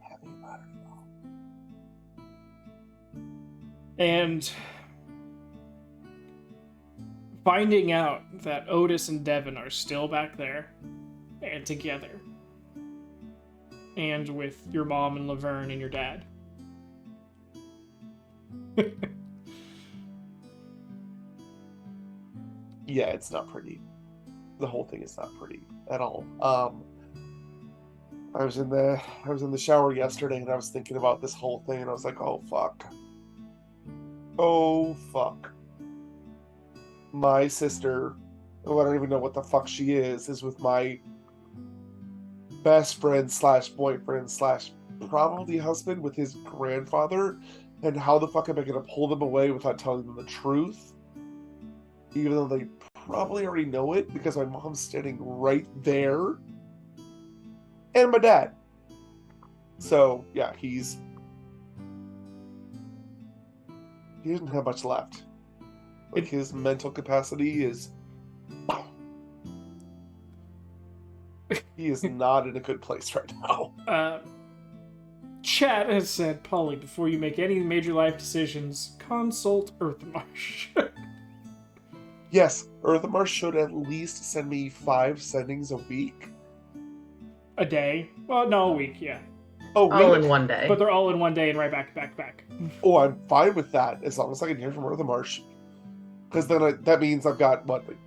happy about it at all. And finding out that Otis and Devin are still back there and together, and with your mom and Laverne and your dad. Yeah, it's not pretty. The whole thing is not pretty at all. I was in the shower yesterday and I was thinking about this whole thing and I was like, oh fuck. Oh fuck. My sister, who I don't even know what the fuck she is with my best friend slash boyfriend slash probably husband with his grandfather, and how the fuck am I gonna pull them away without telling them the truth? Even though they probably already know it because my mom's standing right there. And my dad. So, yeah, he doesn't have much left. Like, his mental capacity is... he is not in a good place right now. Chat has said, Polly, before you make any major life decisions, consult Earthmarsh. Yes, Earthmarsh should at least send me 5 sendings a week. A day? Well, no, a week, yeah. Oh, All week? in one day. But they're all in one day and right back. Oh, I'm fine with that, as long as I can hear from Earthmarsh. Because then that means I've got, what, like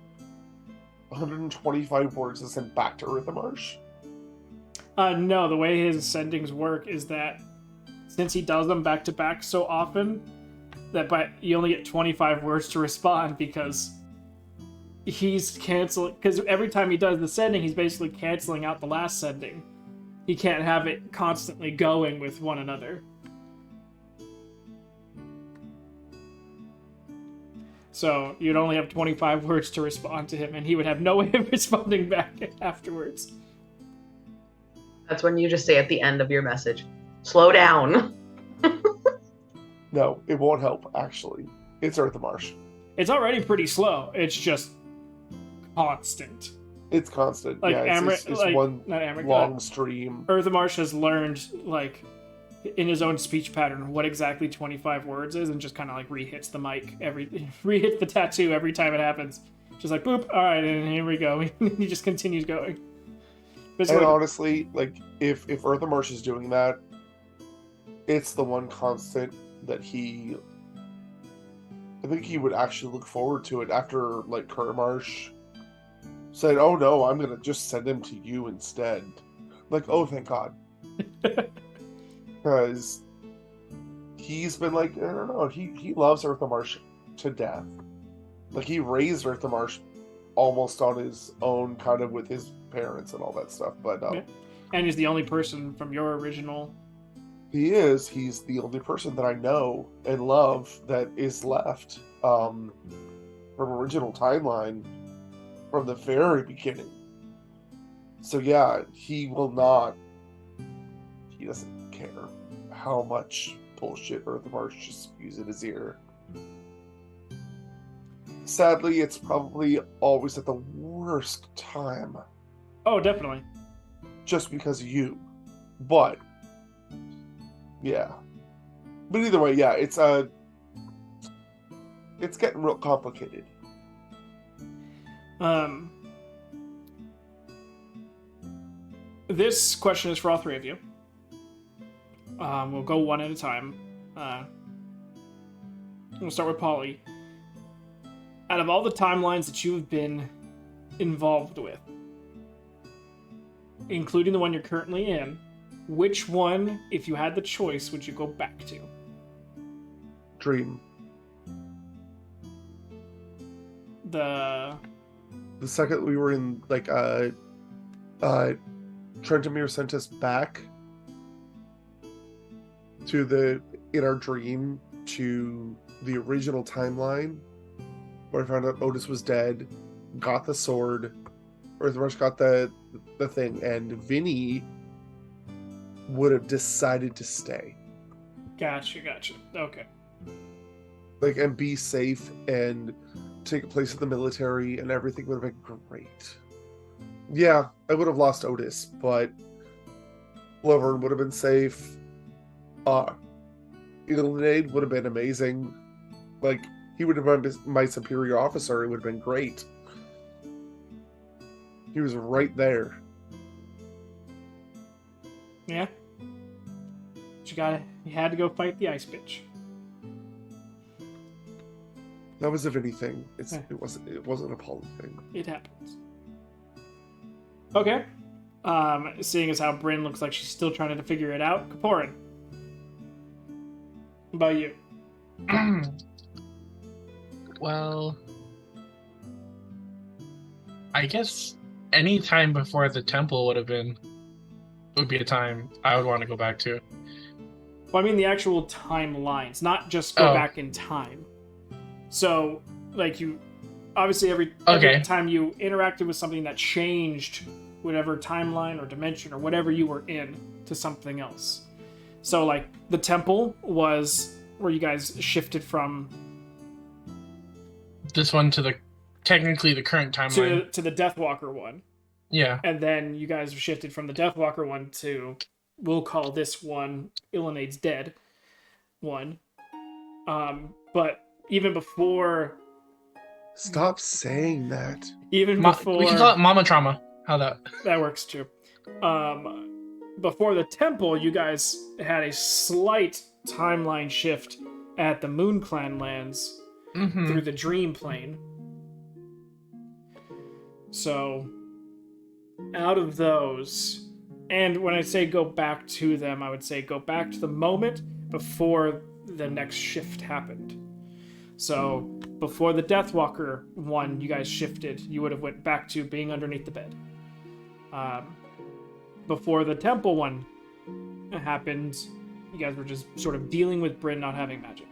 125 words to send back to Earthmarsh? No, the way his sendings work is that since he does them back to back so often, that you only get 25 words to respond because he's canceling. Because every time he does the sending, he's basically canceling out the last sending. He can't have it constantly going with one another. So you'd only have 25 words to respond to him, and he would have no way of responding back afterwards. That's when you just say at the end of your message, slow down. No, it won't help, actually. It's Earthmarsh. It's already pretty slow. It's just constant. It's constant. Like yeah, it's like, one not Amrit, long stream. Earthmarsh has learned, like, in his own speech pattern, what exactly 25 words is, and just kind of like rehits the mic rehits the tattoo every time it happens. Just like boop. All right, and here we go. He just continues going. But And honestly, like if Earthmarsh is doing that, it's the one constant that I think he would actually look forward to it after like Corparin+Bryn said, "Oh no, I'm gonna just send him to you instead." Like, oh thank God, because he's been like, I don't know, he loves Earthmarsh to death. Like he raised Earthmarsh almost on his own, kind of with his parents and all that stuff. But yeah. And he's the only person from your original. He's the only person that I know and love that is left from original timeline from the very beginning. So yeah, he doesn't care how much bullshit Earthmarsh just spews in his ear. Sadly, it's probably always at the worst time. Oh, definitely. Just because of you. But yeah. But either way, yeah, it's getting real complicated. This question is for all three of you. We'll go one at a time. We'll start with Polly. Out of all the timelines that you've been involved with, including the one you're currently in, which one, if you had the choice, would you go back to? Dream. The second we were in, like, Trentamir sent us back in our dream to the original timeline, where I found out Otis was dead, got the sword, Earthmarsh got the thing, and Vinny would have decided to stay. Gotcha. Okay. Like, and be safe and taken place in the military, and everything would have been great. Yeah, I would have lost Otis, but Laverne would have been safe. Illuminated would have been amazing. Like, he would have been my superior officer. It would have been great. He was right there. Yeah. You had to go fight the ice bitch. That was, if anything, it wasn't a Polly thing. It happens. Okay. Seeing as how Bryn looks like she's still trying to figure it out, Corparin. What about you? Well, I guess any time before the temple would be a time I would want to go back to. Well, I mean the actual timelines, not just go back in time. So, like, you obviously every time you interacted with something that changed whatever timeline or dimension or whatever you were in to something else. So, like, the temple was where you guys shifted from this one to technically the current timeline to the Deathwalker one. Yeah. And then you guys shifted from the Deathwalker one to, we'll call this one Illinade's Dead one. But even before... Stop saying that. Even before... We can call it Mama Trauma. How that? That works too. Before the temple, you guys had a slight timeline shift at the Moon Clan lands through the Dream Plane. So, out of those, and when I say go back to them, I would say go back to the moment before the next shift happened. So, before the Deathwalker one, you guys shifted, you would have went back to being underneath the bed. Before the temple one happened, you guys were just sort of dealing with Bryn not having magic.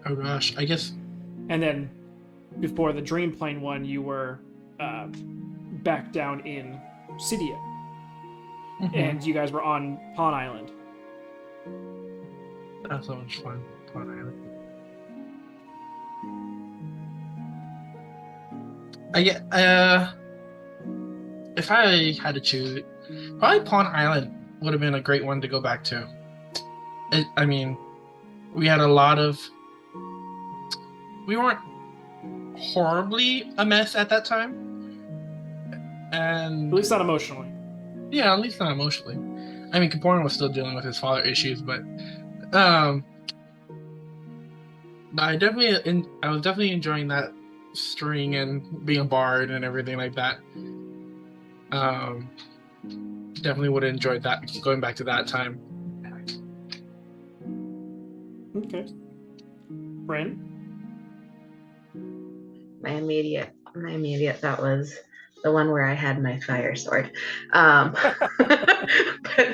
Oh gosh, I guess. And then before the Dream Plane one, you were back down in Cydia. And you guys were on Pawn Island. That was so much fun. Pawn Island. If I had to choose, probably Pawn Island would have been a great one to go back to. I mean, we had a lot of... We weren't horribly a mess at that time. And... At least not emotionally. Yeah, at least not emotionally. I mean, Corparin was still dealing with his father issues, but... I was definitely enjoying that string and being a bard and everything like that. Definitely would have enjoyed that, going back to that time. Okay. Bryn? My immediate thought was the one where I had my fire sword. But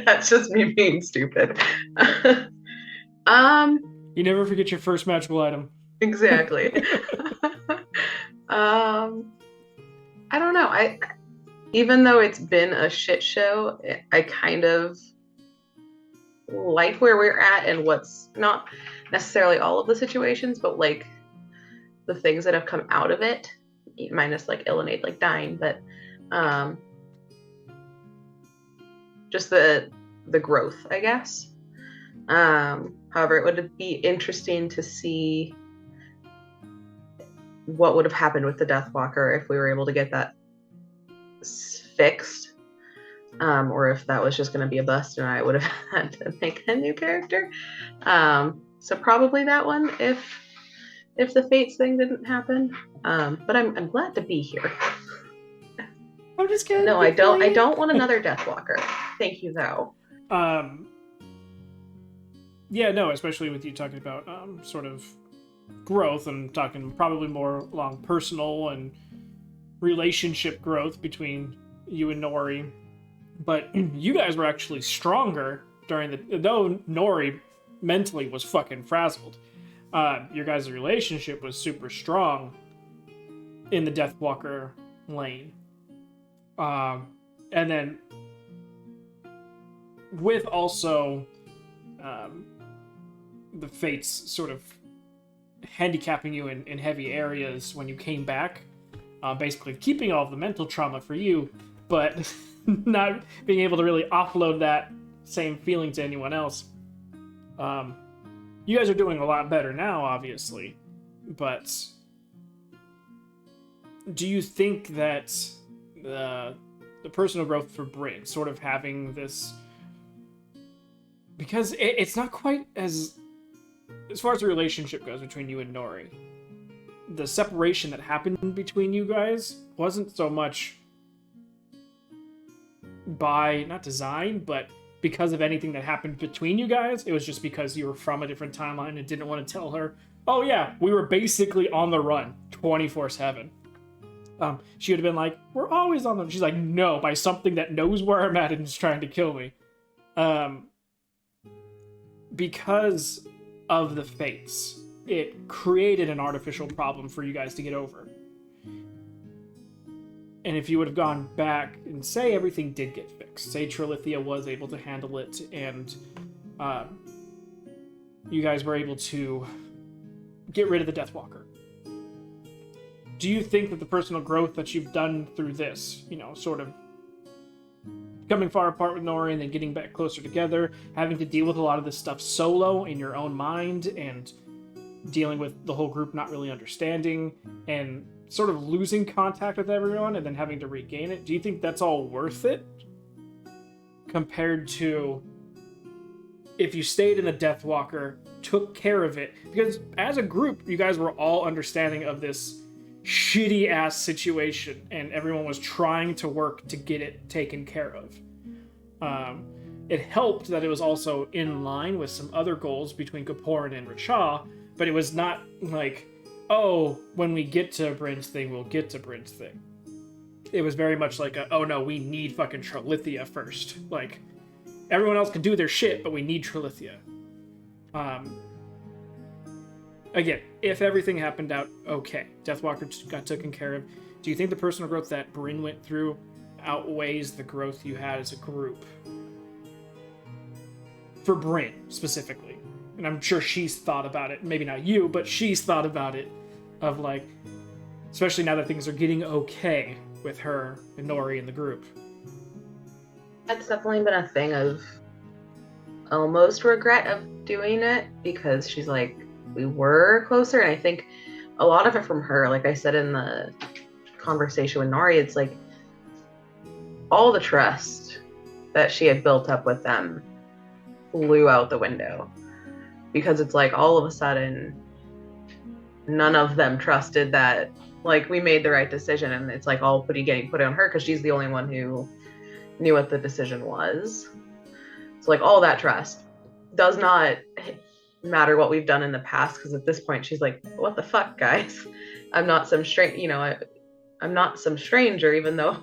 that's just me being stupid. You never forget your first magical item. Exactly. I don't know. Even though it's been a shit show, I kind of like where we're at and what's not necessarily all of the situations, but like the things that have come out of it, minus like Illinade like dying, but just the growth, I guess. However, it would be interesting to see what would have happened with the Deathwalker if we were able to get that fixed, or if that was just going to be a bust and I would have had to make a new character. So probably that one if the Fates thing didn't happen. But I'm glad to be here. I'm just kidding. No, I don't want another Deathwalker. Thank you though. Yeah, no, especially with you talking about sort of growth and talking probably more along personal and relationship growth between you and Nori. But you guys were actually stronger though Nori mentally was fucking frazzled. Your guys' relationship was super strong in the Deathwalker lane. And then with also the Fates sort of handicapping you in heavy areas when you came back, basically keeping all of the mental trauma for you, but not being able to really offload that same feeling to anyone else. You guys are doing a lot better now, obviously, but do you think that the personal growth for Bryn, sort of having this, because it's not quite as far as the relationship goes between you and Nori, the separation that happened between you guys wasn't so much by, not design, but because of anything that happened between you guys. It was just because you were from a different timeline and didn't want to tell her, oh yeah, we were basically on the run 24/7. She would have been like, we're always on the... She's like, no, by something that knows where I'm at and is trying to kill me. Because of the fates, it created an artificial problem for you guys to get over. And if you would have gone back and say everything did get fixed, say Trilithia was able to handle it, and you guys were able to get rid of the Deathwalker, do you think that the personal growth that you've done through this, sort of coming far apart with Nori and then getting back closer together, having to deal with a lot of this stuff solo in your own mind, and dealing with the whole group not really understanding, and sort of losing contact with everyone and then having to regain it, do you think that's all worth it? Compared to if you stayed in the Deathwalker, took care of it, because as a group, you guys were all understanding of this shitty ass situation, and everyone was trying to work to get it taken care of. It helped that it was also in line with some other goals between Corparin and Racha, but it was not like, oh, when we get to Bryn's thing, we'll get to Bryn's thing. It was very much like, oh no, we need fucking Trilithia first. Like, everyone else can do their shit, but we need Trilithia. Again, if everything happened out okay, Deathwalker got taken care of, do you think the personal growth that Bryn went through outweighs the growth you had as a group? For Bryn, specifically. And I'm sure she's thought about it. Maybe not you, but she's thought about it. Of like, especially now that things are getting okay with her and Nori and the group. That's definitely been a thing of almost regret of doing it, because she's like, we were closer, and I think a lot of it from her, like I said in the conversation with Nori, it's like all the trust that she had built up with them flew out the window, because it's like all of a sudden none of them trusted that like we made the right decision, and it's like all getting put on her because she's the only one who knew what the decision was. So like all that trust does not matter what we've done in the past, because at this point she's like, what the fuck, guys? I'm not some I'm not some stranger, even though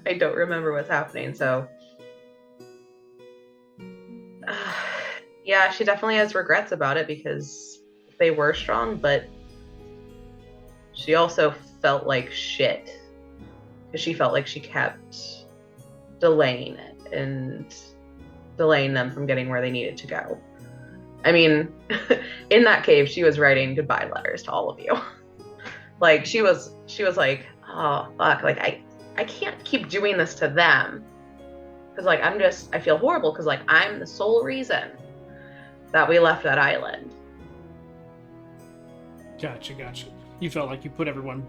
I don't remember what's happening. So yeah, she definitely has regrets about it, because they were strong, but she also felt like shit, because she felt like she kept delaying it and delaying them from getting where they needed to go. I mean, in that cave, she was writing goodbye letters to all of you. Like, she was like, oh, fuck, like, I can't keep doing this to them. Because, like, I feel horrible, because, like, I'm the sole reason that we left that island. Gotcha. You felt like you put everyone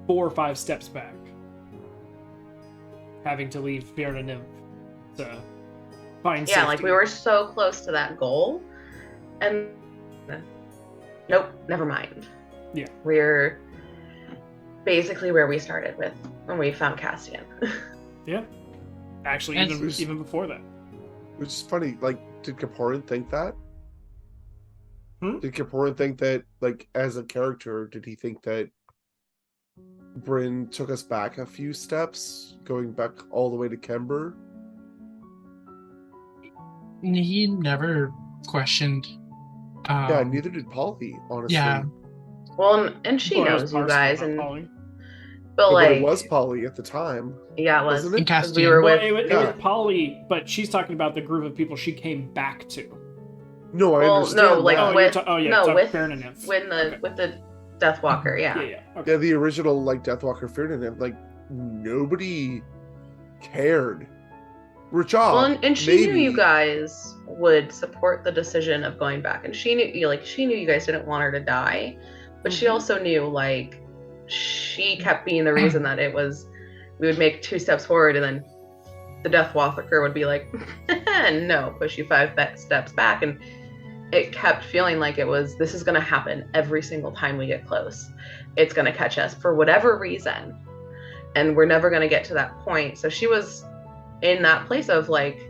4 or 5 steps back. Having to leave Fiona Nymph to find safety. Yeah, like, we were so close to that goal, and nope, never mind. Yeah. We're basically where we started with when we found Cassian. Yeah. Actually, even before that. Which is funny, like, did Corparin think that? Did Corparin think that, like, as a character, did he think that Bryn took us back a few steps, going back all the way to Kember? He never questioned. Yeah, neither did Polly, honestly. Yeah. Well, and she knows you guys, and but like it was Polly at the time. Yeah, it was. Wasn't it? Because we were with. It was Polly, but she's talking about the group of people she came back to. No, I Well, understand. no, like that. with it's with Ferdinand. with the Deathwalker, yeah. Yeah. Okay. Yeah, the original like Deathwalker Ferdinand, like nobody cared. Rachel, Well, and she maybe. knew you guys would support the decision of going back, and she knew you guys didn't want her to die, but she also knew like she kept being the reason that we would make 2 steps forward, and then the Deathwalker would be like, no, push you 5 steps back, and it kept feeling like this is going to happen every single time we get close. It's going to catch us for whatever reason, and we're never going to get to that point. So she was in that place of like,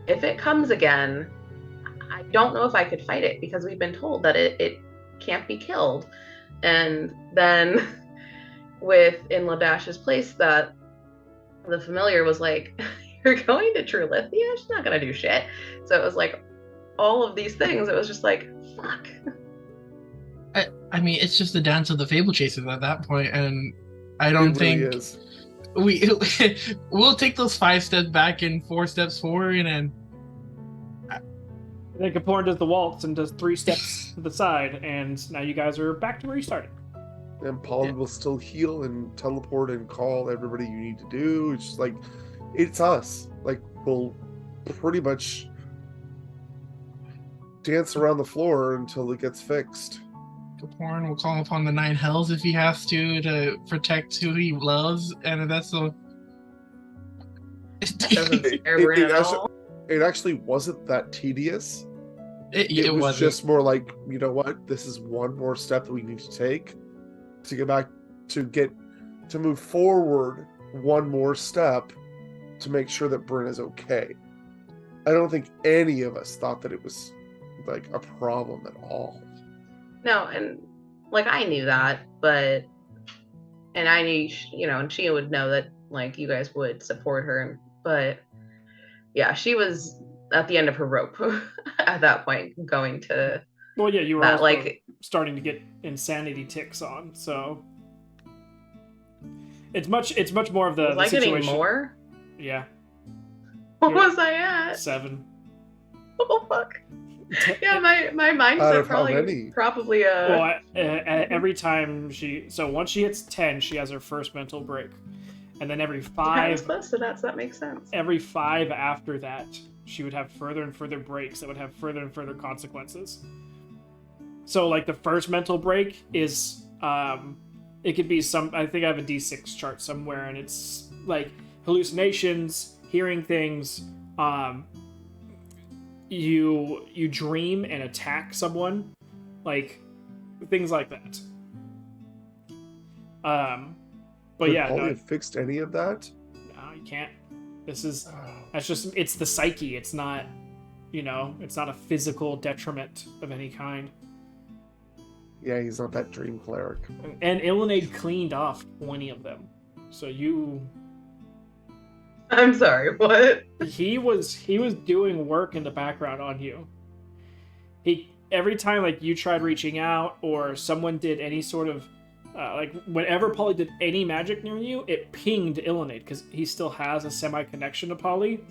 if it comes again, I don't know if I could fight it, because we've been told that it can't be killed. And then in Ladash's place, that the familiar was like, you're going to Trulithia? She's not going to do shit. So it was like all of these things. It was just like, fuck. I mean, it's just the dance of the Fable Chasers at that point, and I don't It really think is. we'll take those 5 steps back and 4 steps forward, and Then Corparin does the waltz and does 3 steps to the side, and now you guys are back to where you started. And Polly will still heal and teleport and call everybody you need to do. It's just like, it's us. Like, we'll pretty much dance around the floor until it gets fixed. Corparin will call upon the 9 hells if he has to protect who he loves, and that's so. Doesn't scare Bryn at all. It actually wasn't that tedious. It was wasn't. just more like, you know what? This is one more step that we need to take to move forward one more step to make sure that Bryn is okay. I don't think any of us thought that it was like a problem at all. No, and like I knew that, and I knew, and she would know that like you guys would support her, but yeah, she was at the end of her rope at that point, going to. Well, yeah, you were that, also like starting to get insanity ticks on, so it's much more of the was I situation. getting more? Yeah, What You're- was I at? 7. Oh fuck. Yeah, my Out mindset of how many? probably Well, every time once she hits 10, she has her first mental break, and then every I was 5, close to that, so that makes sense. every 5 after that, she would have further and further breaks that would have further and further consequences. So, like, the first mental break is, it could be I think I have a D6 chart somewhere, and it's, like, hallucinations, hearing things, you dream and attack someone, like, things like that. But Could yeah, Polly no, have fixed any of that? you can't. That's just, it's the psyche. It's not, it's not a physical detriment of any kind. Yeah, he's not that dream cleric. And Illinade cleaned off 20 of them. So I'm sorry, what? he was doing work in the background on you. Every time like you tried reaching out or someone did any sort of like whenever Polly did any magic near you, it pinged Illinade because he still has a semi-connection to Polly.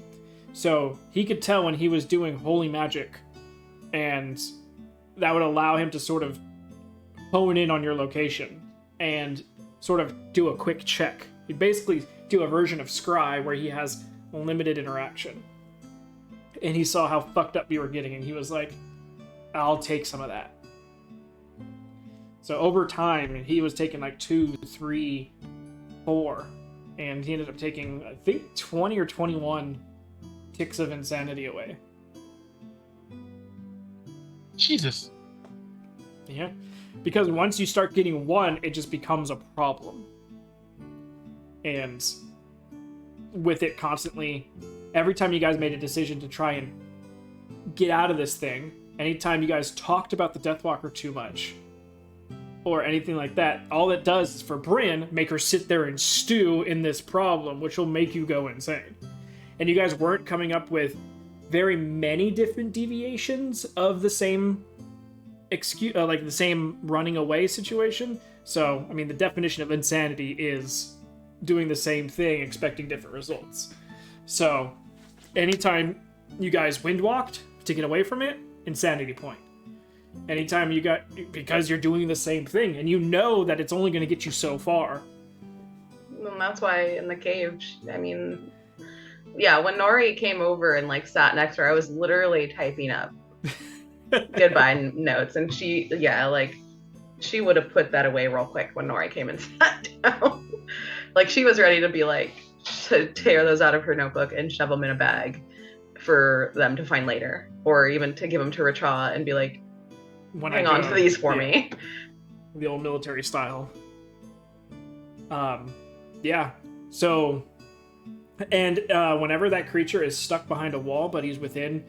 So he could tell when he was doing holy magic, and that would allow him to sort of hone in on your location and sort of do a quick check. He'd basically do a version of Scry where he has limited interaction. And he saw how fucked up you were getting, and he was like, I'll take some of that. So over time, he was taking like 2, 3, 4, and he ended up taking, I think, 20 or 21 ticks of insanity away. Jesus. Yeah. Because once you start getting 1, it just becomes a problem. And with it constantly, every time you guys made a decision to try and get out of this thing, anytime you guys talked about the Deathwalker too much, or anything like that, all it does is for Bryn, make her sit there and stew in this problem, which will make you go insane. And you guys weren't coming up with very many different deviations of the same like the same running away situation. So, I mean, the definition of insanity is doing the same thing, expecting different results. So, anytime you guys wind walked, to get away from it, insanity point. Anytime you got, because you're doing the same thing, and you know that it's only going to get you so far. And that's why in the cave, yeah, when Nori came over and like sat next to her, I was literally typing up goodbye notes, and she would have put that away real quick when Nori came and sat down. Like she was ready to be like, to tear those out of her notebook and shove them in a bag for them to find later, or even to give them to Racha and be like, hang on to these for me. The old military style. Yeah. So, and whenever that creature is stuck behind a wall, but he's within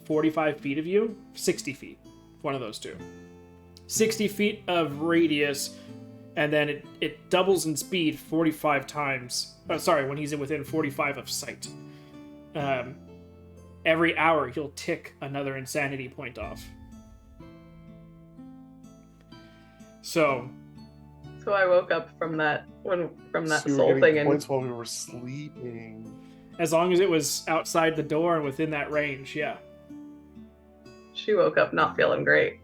45 feet of you, 60 feet, one of those two. 60 feet of radius, and then it doubles in speed 45 times. When he's within 45 of sight. Every hour, he'll tick another insanity point off. So I woke up from that so soul thing, and points while we were sleeping. as long as it was outside the door and within that range, yeah. she woke up not feeling great.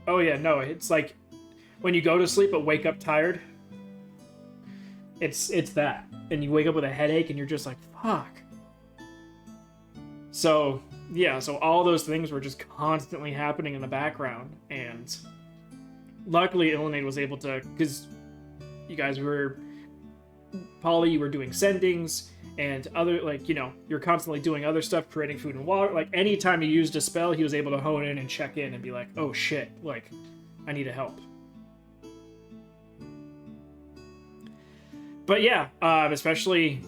Oh yeah, no, it's like when you go to sleep but wake up tired. It's that, and you wake up with a headache, and you're just like, fuck. So yeah, so all those things were just constantly happening in the background, and luckily Illuminate was able to, because you guys were, Polly, you were doing sendings, and other, like, you know, you're constantly doing other stuff, creating food and water. Like, anytime he used a spell, he was able to hone in and check in and be like, oh shit, like, I need help. But yeah, especially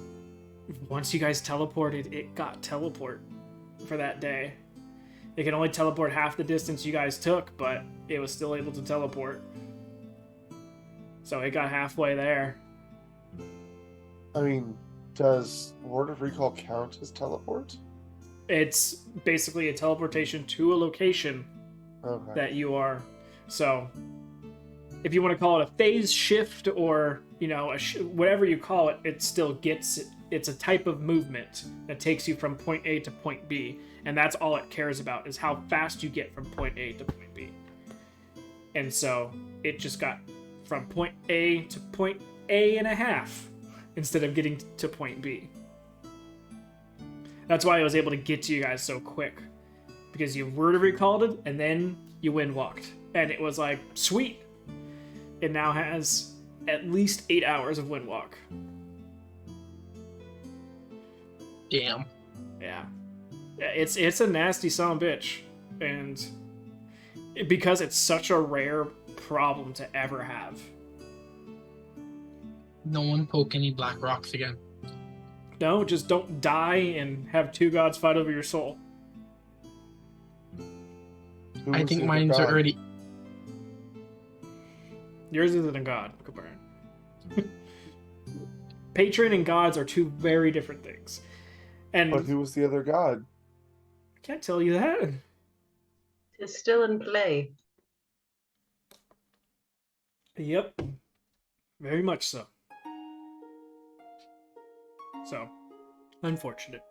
once you guys teleported, it got teleport for that day. It can only teleport half the distance you guys took, but it was still able to teleport. So it got halfway there. I mean, does Word of Recall count as teleport? It's basically a teleportation to a location Okay. that you are. So if you want to call it a phase shift, or, you know, whatever you call it, it still gets, it's a type of movement that takes you from point A to point B. And that's all it cares about, is how fast you get from point A to point B. And so it just got from point A to point A and a half instead of getting to point B. That's why I was able to get to you guys so quick, because you word of recalled it and then you wind walked, and it was like, sweet. It now has at least 8 hours of wind walk. Damn. Yeah. It's a nasty son of a bitch, and because it's such a rare problem to ever have. No one poke any black rocks again. No, just don't die and have two gods fight over your soul. Who I was think the mine's god? already. Yours isn't a god, Corparin. Patron and gods are two very different things. And But who was the other god? I can't tell you that. It's still in play. Yep. Very much so. So, unfortunate.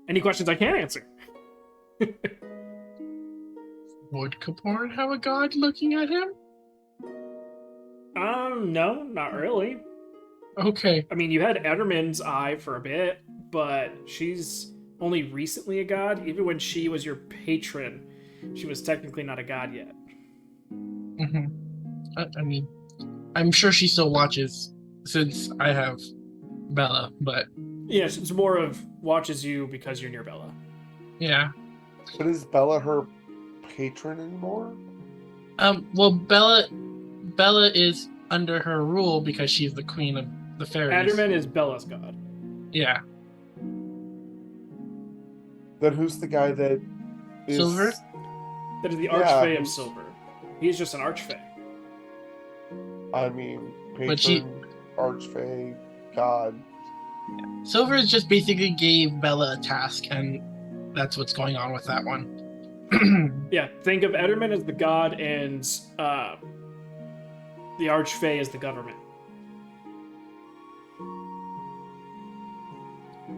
Any questions I can't answer? Would Corparin have a god looking at him? No, not really. Okay. I mean, you had Ederman's eye for a bit, but she's only recently a god. Even when she was your patron, she was technically not a god yet. Mm-hmm. I mean, I'm sure she still watches since I have Bella, but Yeah, it's more of watches you because you're near Bella. yeah. But is Bella her patron anymore? Well, Bella is under her rule because she's the queen of the fairies. Ederman is Bella's god. Yeah. Then who's the guy that is... Silver? That is the Yeah, Archfey of who's- Silver. He's just an Archfey. I mean, patron, But she- archfey, god. Silver just basically gave Bella a task, and that's what's going on with that one. Yeah, think of Ederman as the god and the Archfey as the government.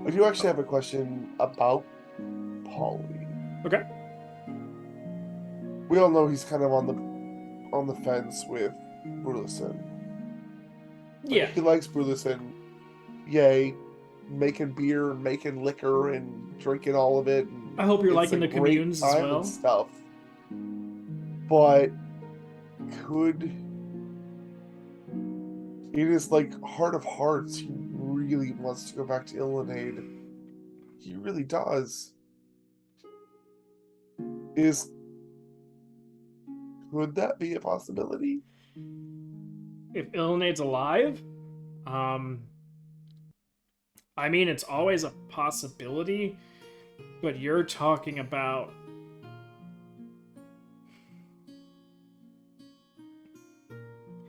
I do actually have a question about Polly. Okay. We all know he's kind of on the fence with Burleson. Yeah. He likes Burleson. Yay. Making beer, making liquor, and drinking all of it. And I hope you're it's liking a the great communes as time well. and stuff. But could, in his like heart of hearts, he really wants to go back to Illinade. He really does. Could that be a possibility? If Illinade's alive, I mean, it's always a possibility, but you're talking about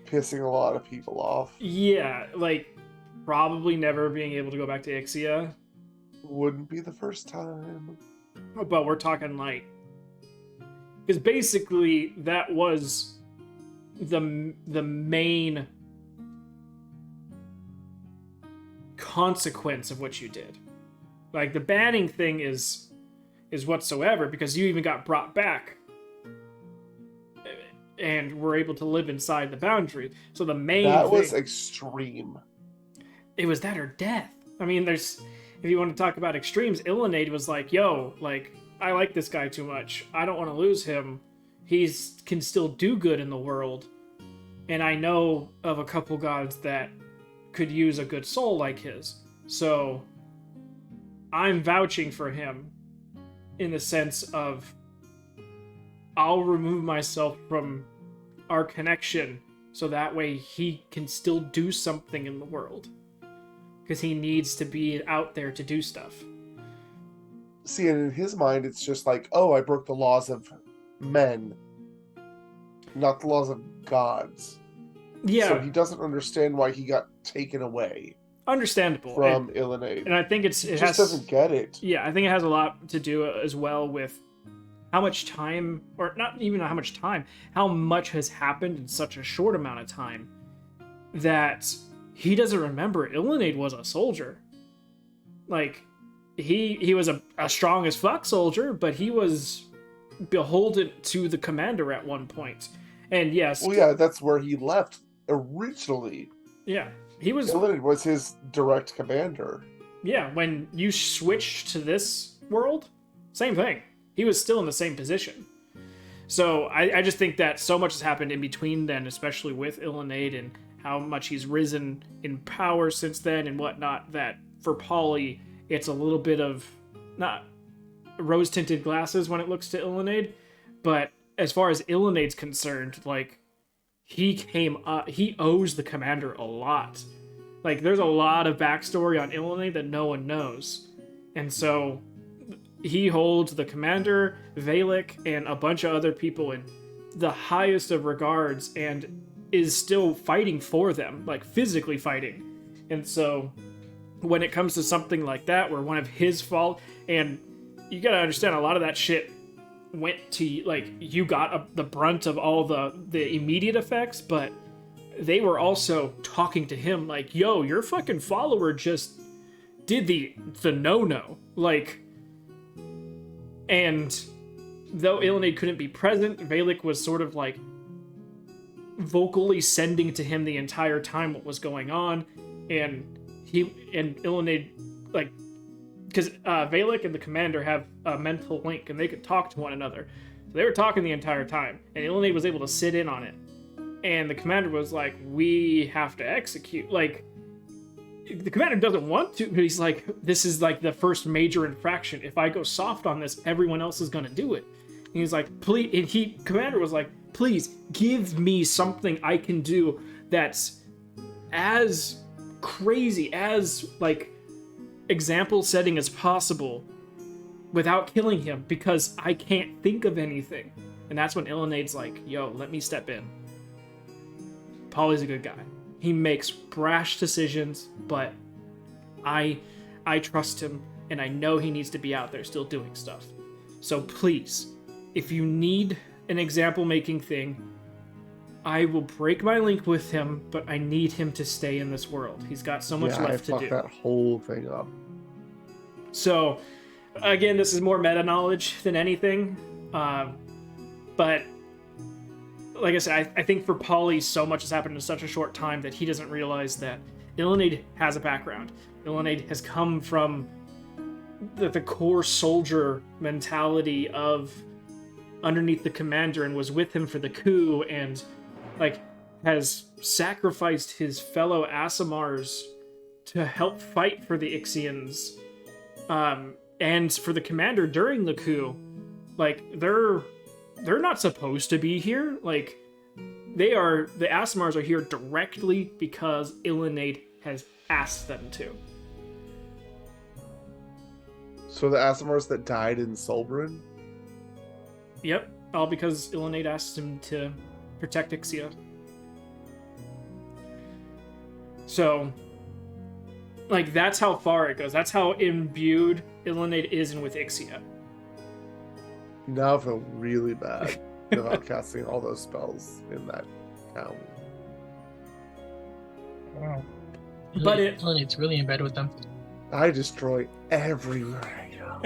Pissing a lot of people off. yeah, like probably never being able to go back to Ixia. Wouldn't be the first time. But we're talking like, because basically that was the main consequence of what you did. Like the banning thing is whatsoever, because you even got brought back and were able to live inside the boundary. So the main That thing, was extreme. it was that or death. I mean, there's, if you want to talk about extremes, Illinade was like, yo, like, I like this guy too much. I don't want to lose him. He's can still do good in the world. And I know of a couple gods that could use a good soul like his. So I'm vouching for him in the sense of I'll remove myself from our connection so that way he can still do something in the world. Because he needs to be out there to do stuff. See, and in his mind, it's just like, oh, I broke the laws of men, not the laws of gods. Yeah. So he doesn't understand why he got taken away Understandable. from Illinade. And I think it He has, just doesn't get it. Yeah, I think it has a lot to do as well with how much time, or not even how much time, how much has happened in such a short amount of time that he doesn't remember Illinade was a soldier. Like, he was a strong as fuck soldier, but he was beholden to the commander at one point. And yes, Well, yeah, that's where he left originally. yeah, he was. Illinade was his direct commander. Yeah, when you switched to this world, same thing. He was still in the same position. So I just think that so much has happened in between then, especially with Illinade and how much he's risen in power since then and whatnot, that for Polly, it's a little bit of, not rose-tinted glasses when it looks to Illinade, but as far as Illinade's concerned, like, he came up, he owes the commander a lot. Like, there's a lot of backstory on Illinade that no one knows. And so he holds the commander, Valek, and a bunch of other people in the highest of regards and is still fighting for them, like physically fighting. And so when it comes to something like that, where one of his fault, and you gotta understand a lot of that shit went to, like, you got the brunt of all the immediate effects, but they were also talking to him like, yo, your fucking follower just did the no-no. Like, and though Illinade couldn't be present, Valek was sort of like vocally sending to him the entire time what was going on, and Illinade, like, because Valek and the commander have a mental link and they could talk to one another. So they were talking the entire time, and Illinade was able to sit in on it. And the commander was like, we have to execute. Like, the commander doesn't want to, but he's like, this is like the first major infraction. If I go soft on this, everyone else is going to do it. And he's like, please, and commander was like, please give me something I can do that's as crazy, as like example setting as possible without killing him, because I can't think of anything. And that's when Illinade's like, yo, let me step in. Polly's a good guy. He makes brash decisions, but I trust him, and I know he needs to be out there still doing stuff. So please, if you need an example-making thing, I will break my link with him, but I need him to stay in this world. He's got so much left to do. that whole thing up. So, again, this is more meta knowledge than anything. But like I said, I think for Polly, so much has happened in such a short time that he doesn't realize that Ilinade has a background. Ilinade has come from the core soldier mentality of underneath the commander and was with him for the coup, and like has sacrificed his fellow Aasimars to help fight for the Ixians, and for the commander during the coup. Like they're not supposed to be here. Like the Aasimars are here directly because Ilinade has asked them to. So the Aasimars that died in Solbrin? Yep, all because Ilinade asked him to protect Ixia. So, like, that's how far it goes. That's how imbued Ilinade is in with Ixia. Now I feel really bad about casting all those spells in that town. Wow. But it's really in bed with them. I destroy everywhere I go.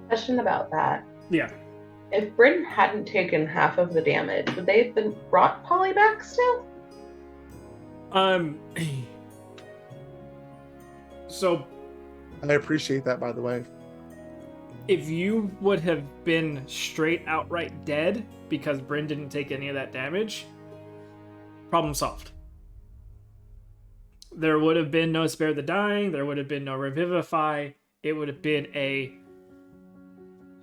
Question about that. Yeah. If Bryn hadn't taken half of the damage, would they have been brought Polly back still? So, I appreciate that, by the way. if you would have been straight outright dead because Bryn didn't take any of that damage, problem solved. There would have been no Spare the Dying, there would have been no Revivify, it would have been a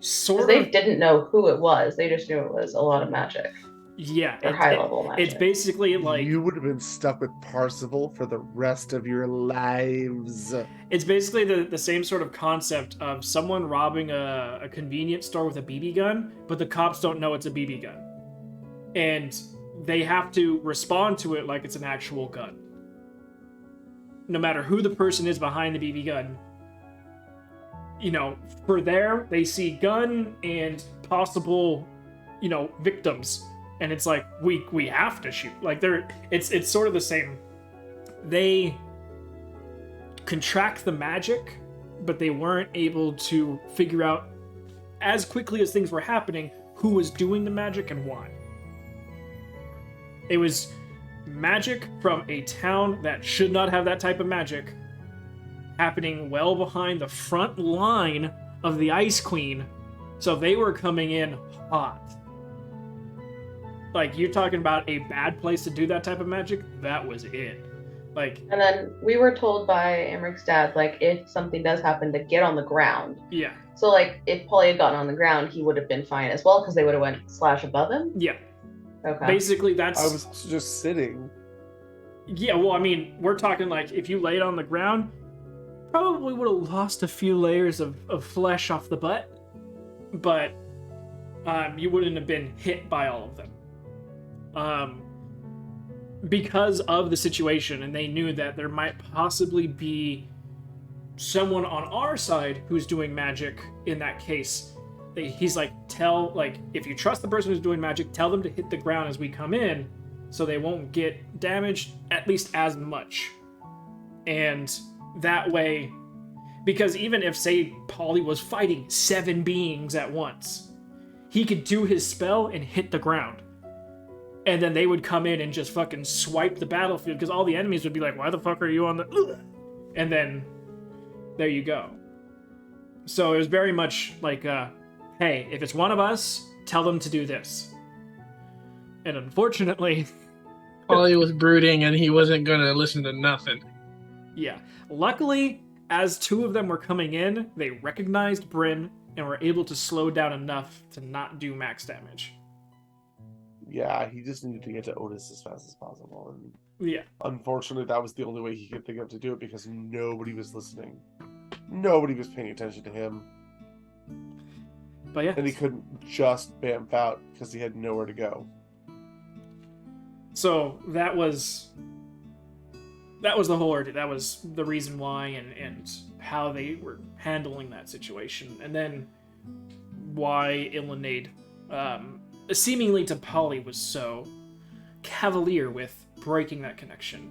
sort They of... didn't know who it was, they just knew it was a lot of magic. Yeah. Or high-level magic. It's basically like... You would have been stuck with Parsifal for the rest of your lives. It's basically the same sort of concept of someone robbing a convenience store with a BB gun, but the cops don't know it's a BB gun. And they have to respond to it like it's an actual gun. No matter who the person is behind the BB gun, you know, for there, they see gun and possible, you know, victims. And it's like, we have to shoot. Like, it's sort of the same. They contract the magic, but they weren't able to figure out as quickly as things were happening who was doing the magic and why. It was magic from a town that should not have that type of magic happening well behind the front line of the Ice Queen. So they were coming in hot. Like, you're talking about a bad place to do that type of magic? That was it. Like, And then we were told by Emmeric's dad, like, if something does happen, to get on the ground. yeah. So, like, if Polly had gotten on the ground, he would have been fine as well, because they would have went slash above him? Yeah. Okay. Basically, that's... I was also just sitting. Yeah, well, I mean, we're talking, like, if you laid on the ground, probably would have lost a few layers of flesh off the butt, but you wouldn't have been hit by all of them. Because of the situation, and they knew that there might possibly be someone on our side who's doing magic in that case. He's like, if you trust the person who's doing magic, tell them to hit the ground as we come in, so they won't get damaged at least as much. And that way, because even if, say, Polly was fighting 7 beings at once, he could do his spell and hit the ground. And then they would come in and just fucking swipe the battlefield, because all the enemies would be like, why the fuck are you on the... Ugh? And then, there you go. So it was very much like, hey, if it's one of us, tell them to do this. And unfortunately... Polly was brooding and he wasn't gonna listen to nothing. Yeah. Luckily, as 2 of them were coming in, they recognized Bryn and were able to slow down enough to not do max damage. Yeah, he just needed to get to Otis as fast as possible. And Yeah. unfortunately, that was the only way he could think of to do it, because nobody was listening. Nobody was paying attention to him. But yeah. And he couldn't just bamf out because he had nowhere to go. So that was the whole ordeal. That was the reason why and how they were handling that situation. And then why Ilinade, seemingly to Polly, was so cavalier with breaking that connection.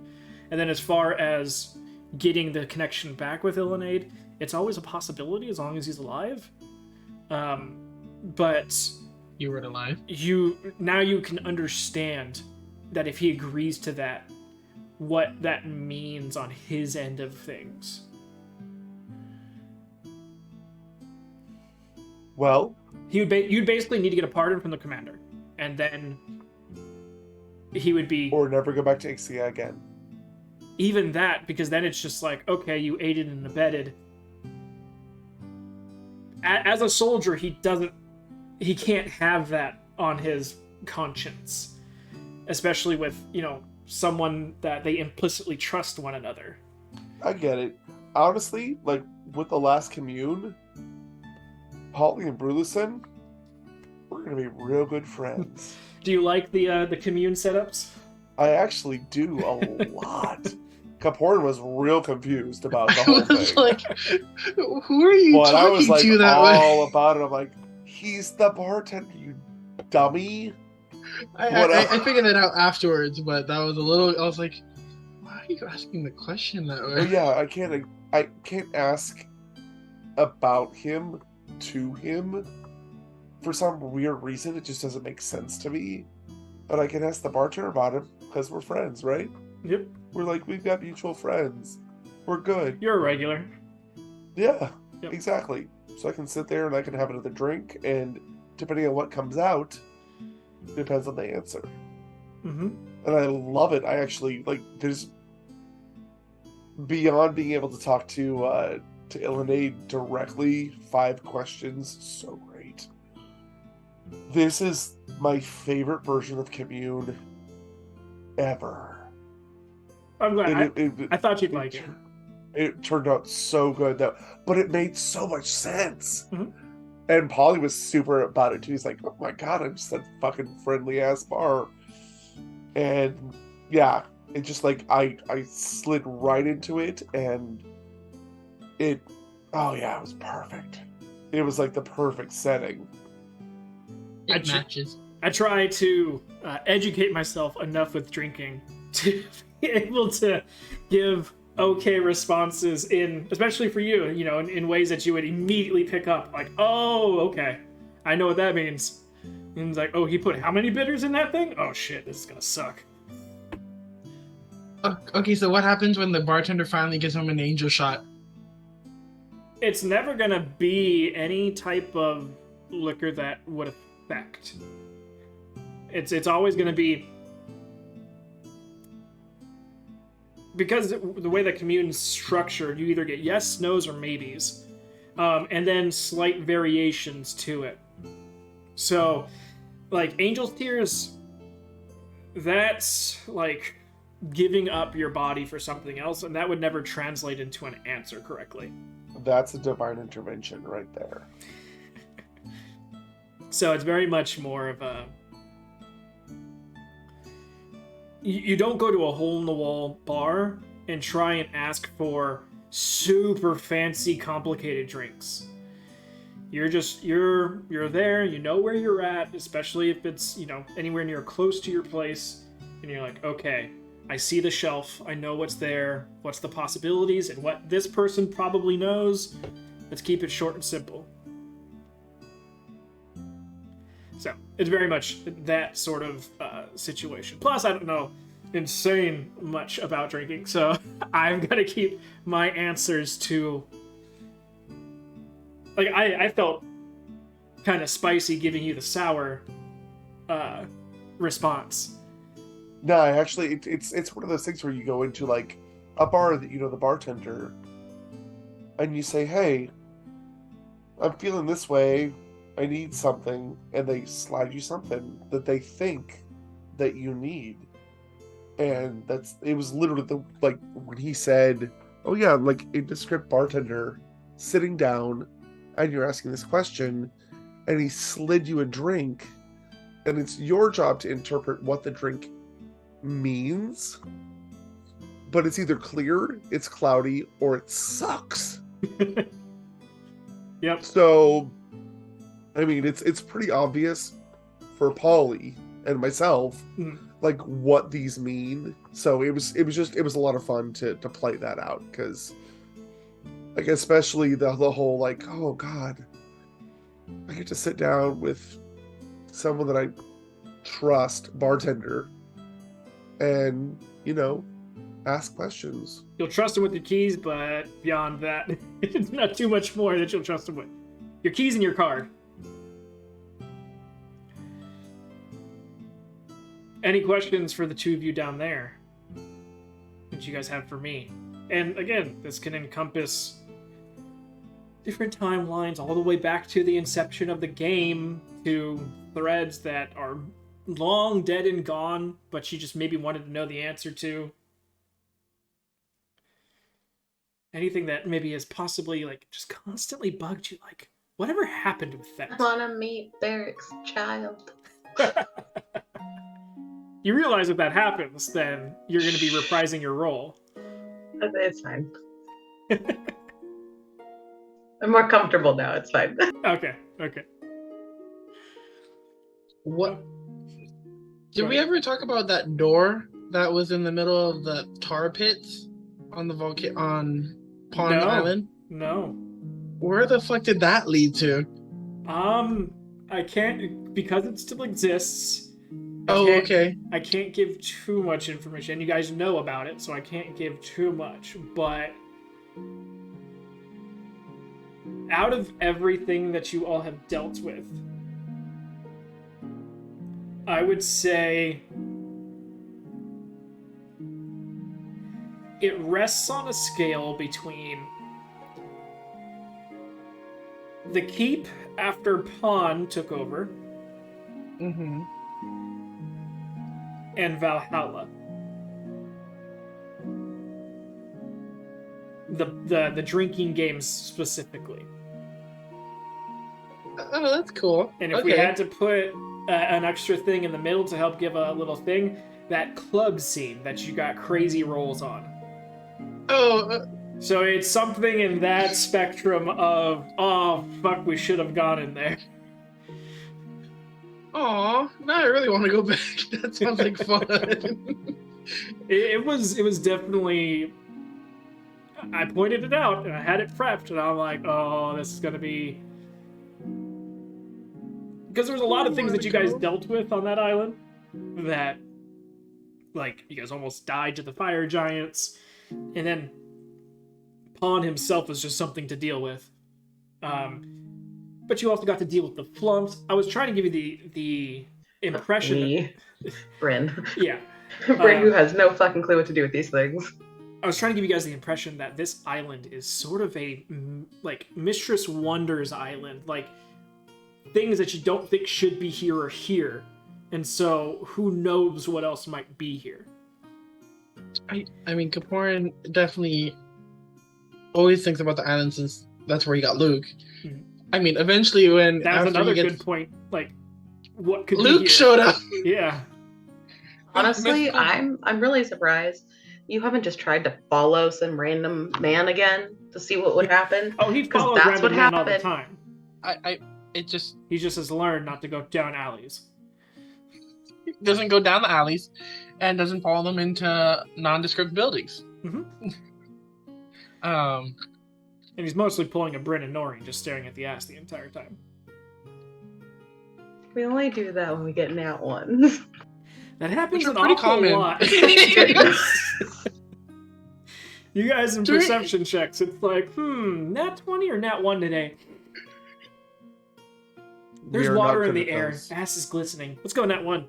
And then as far as getting the connection back with Ilinade, it's always a possibility as long as he's alive. But You were alive. you can understand that if he agrees to that, what that means on his end of things. Well, You'd basically need to get a pardon from the commander, and then he would be or never go back to Ixia again. even that, because then it's just like, okay, you aided and abetted. As a soldier, he can't have that on his conscience, especially with, someone that they implicitly trust one another. I get it. Honestly, like with the last commune, Polly and Brulison, we're gonna be real good friends. Do you like the commune setups? I actually do a lot. Corparin was real confused about the I whole was thing. like, who are you But talking I was like to that all way? about it. I'm like, he's the bartender, you dummy. I figured that out afterwards, but that was a little. I was like, why are you asking the question that But way? yeah, I can't ask about him to him. For some weird reason, it just doesn't make sense to me. But I can ask the bartender about him because we're friends, right? Yep. We've got mutual friends. We're good. You're a regular. Yeah, Yep. exactly. So I can sit there and I can have another drink, and depending on what comes out, depends on the answer. Mm-hmm. And I love it. I actually there's beyond being able to talk to Ilinade directly, 5 questions, so great. This is my favorite version of Commune ever. I'm glad. It I thought you'd like it. It turned out so good though, but it made so much sense. Mhm. And Polly was super about it too. He's like, "Oh my god, I'm just a fucking friendly ass bar," and yeah, it just I slid right into it, and it, oh yeah, it was perfect. It was like the perfect setting. It matches. I try to educate myself enough with drinking to be able to give okay responses especially for you, in ways that you would immediately pick up. Like, oh, okay, I know what that means. And it's like, oh, he put how many bitters in that thing? Oh shit, this is gonna suck. Okay, so what happens when the bartender finally gives him an angel shot? It's never gonna be any type of liquor that would affect. It's always gonna be, because the way that commune's structured, you either get yes, no's, or maybes, and then slight variations to it. So, like Angel's Tears, that's like giving up your body for something else, and that would never translate into an answer correctly. That's a divine intervention right there. So it's very much more of a... You don't go to a hole-in-the-wall bar and try and ask for super fancy, complicated drinks. You're there, you know where you're at, especially if it's, anywhere near close to your place, and you're like, okay, I see the shelf, I know what's there, what's the possibilities, and what this person probably knows. Let's keep it short and simple. So, it's very much that sort of situation. Plus, I don't know insane much about drinking, so I've got to keep my answers to... Like, I felt kind of spicy giving you the sour response. No, actually, it's one of those things where you go into like a bar that you know the bartender, and you say, "Hey, I'm feeling this way. I need something," and they slide you something that they think that you need, and it was literally when he said, "Oh yeah, like a descript bartender sitting down, and you're asking this question, and he slid you a drink, and it's your job to interpret what the drink means, but it's either clear, it's cloudy, or it sucks." Yep. So, I mean, it's pretty obvious for Polly and myself, like what these mean. So it was a lot of fun to play that out, because Like, especially the whole, like, oh God, I get to sit down with someone that I trust, bartender, and, ask questions. You'll trust him with your keys, but beyond that, it's not too much more that you'll trust him with. Your keys and your card. Any questions for the two of you down there that you guys have for me? And again, this can encompass different timelines all the way back to the inception of the game, to threads that are long dead and gone, but you just maybe wanted to know the answer to. Anything that maybe has possibly, like, just constantly bugged you, like, whatever happened with that? I wanna meet Barrick's child. You realize if that happens, then you're going to be reprising your role. It's fine. I'm more comfortable now. It's fine. Okay. What? Did we ever talk about that door that was in the middle of the tar pits on the on Pond Island? No. Where the fuck did that lead to? I can't, because it still exists. Okay. I can't give too much information. You guys know about it, so I can't give too much. But out of everything that you all have dealt with, I would say it rests on a scale between the keep after Pond took over and Valhalla. The drinking games specifically. Oh, that's cool. And if we had to put an extra thing in the middle to help give a little thing, that club scene that you got crazy rolls on. So it's something in that spectrum of, oh, fuck, we should have gone in there. Aw, now I really want to go back. That sounds like fun. It was definitely... I pointed it out, and I had it prepped, and I'm like, oh, this is going to be... Because there's a lot of things that you guys dealt with on that island that, like, you guys almost died to the fire giants, and then Pond himself was just something to deal with. But you also got to deal with the flumps. I was trying to give you the impression... Bryn. Yeah. Bryn, who has no fucking clue what to do with these things. I was trying to give you guys the impression that this island is sort of a, like, Mistress Wonder's island. Like, things that you don't think should be here are here. And so, who knows what else might be here. I mean, Corparin definitely always thinks about the island since that's where he got Luke. Mm-hmm. I mean, eventually when... That's another good point. Like, what could Luke be here? showed up! Yeah. Honestly, I'm really surprised you haven't just tried to follow some random man again to see what would happen. Oh, he follows that's random what men all the happened. time. He just has learned not to go down alleys. Doesn't go down the alleys and doesn't follow them into nondescript buildings. Mm-hmm. And he's mostly pulling a Bryn and Noreen, just staring at the ass the entire time. We only do that when we get nat ones. That happens an pretty awful common. lot. You guys in perception checks, it's like, nat 20 or nat 1 today? There's water in the air. Ass is glistening. Let's go nat 1.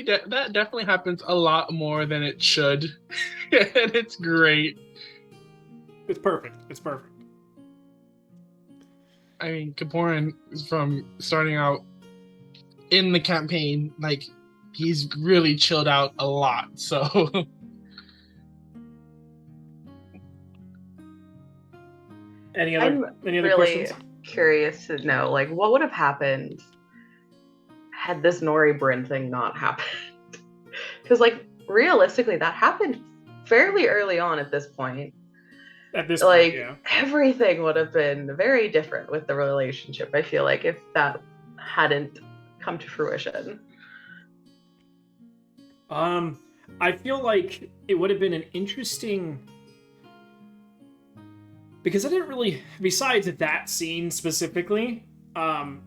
That definitely happens a lot more than it should. And it's great. It's perfect. It's perfect. I mean, Corparin, from starting out in the campaign, like, he's really chilled out a lot, so... Any other really questions? Curious to know, like, what would have happened had this Nori Bryn thing not happened? Because, like, realistically, that happened fairly early on at this point. At this like, point, yeah. Everything would have been very different with the relationship, I feel like, if that hadn't come to fruition. I feel like it would have been an interesting, because I didn't really, besides that scene specifically, I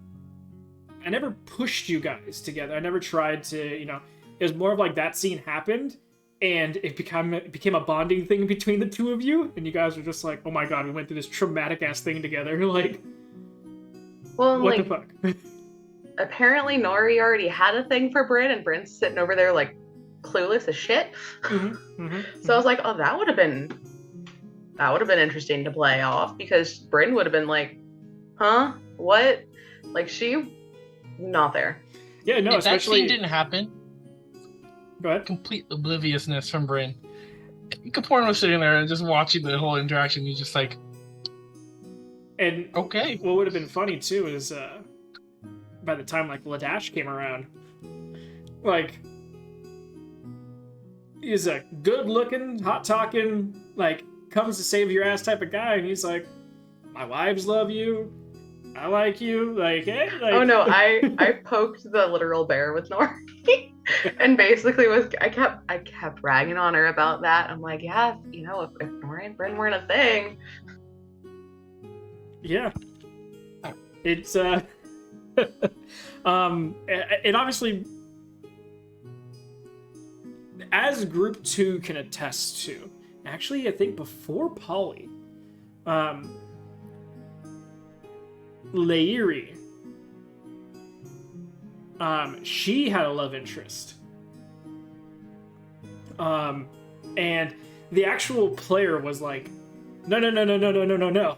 never pushed you guys together. I never tried to, it was more of like that scene happened and it became a bonding thing between the two of you, and you guys were just like, oh my god, we went through this traumatic ass thing together. Like, Well, what like, the fuck? apparently Nori already had a thing for Bryn, and Bryn's sitting over there like clueless as shit. So I was like, oh, that would have been interesting to play off, because Bryn would have been like, huh? What? Like, she not there. Yeah, no, If that especially. scene didn't happen, Go ahead. complete obliviousness from Bryn. Corparin was sitting there and just watching the whole interaction. He's just like, And okay. what would have been funny too is by the time like Ladash came around, like, he's a good-looking, hot-talking, like, comes to save your ass type of guy, and he's like, my wives love you, I like you, like, hey, like... Oh no, I poked the literal bear with Nori. And basically I kept bragging on her about that. I'm like, yeah, if Nori and Bryn weren't a thing. Yeah. It's and obviously, as Group 2 can attest to, actually I think before Polly, Lairi, she had a love interest. And the actual player was like, no.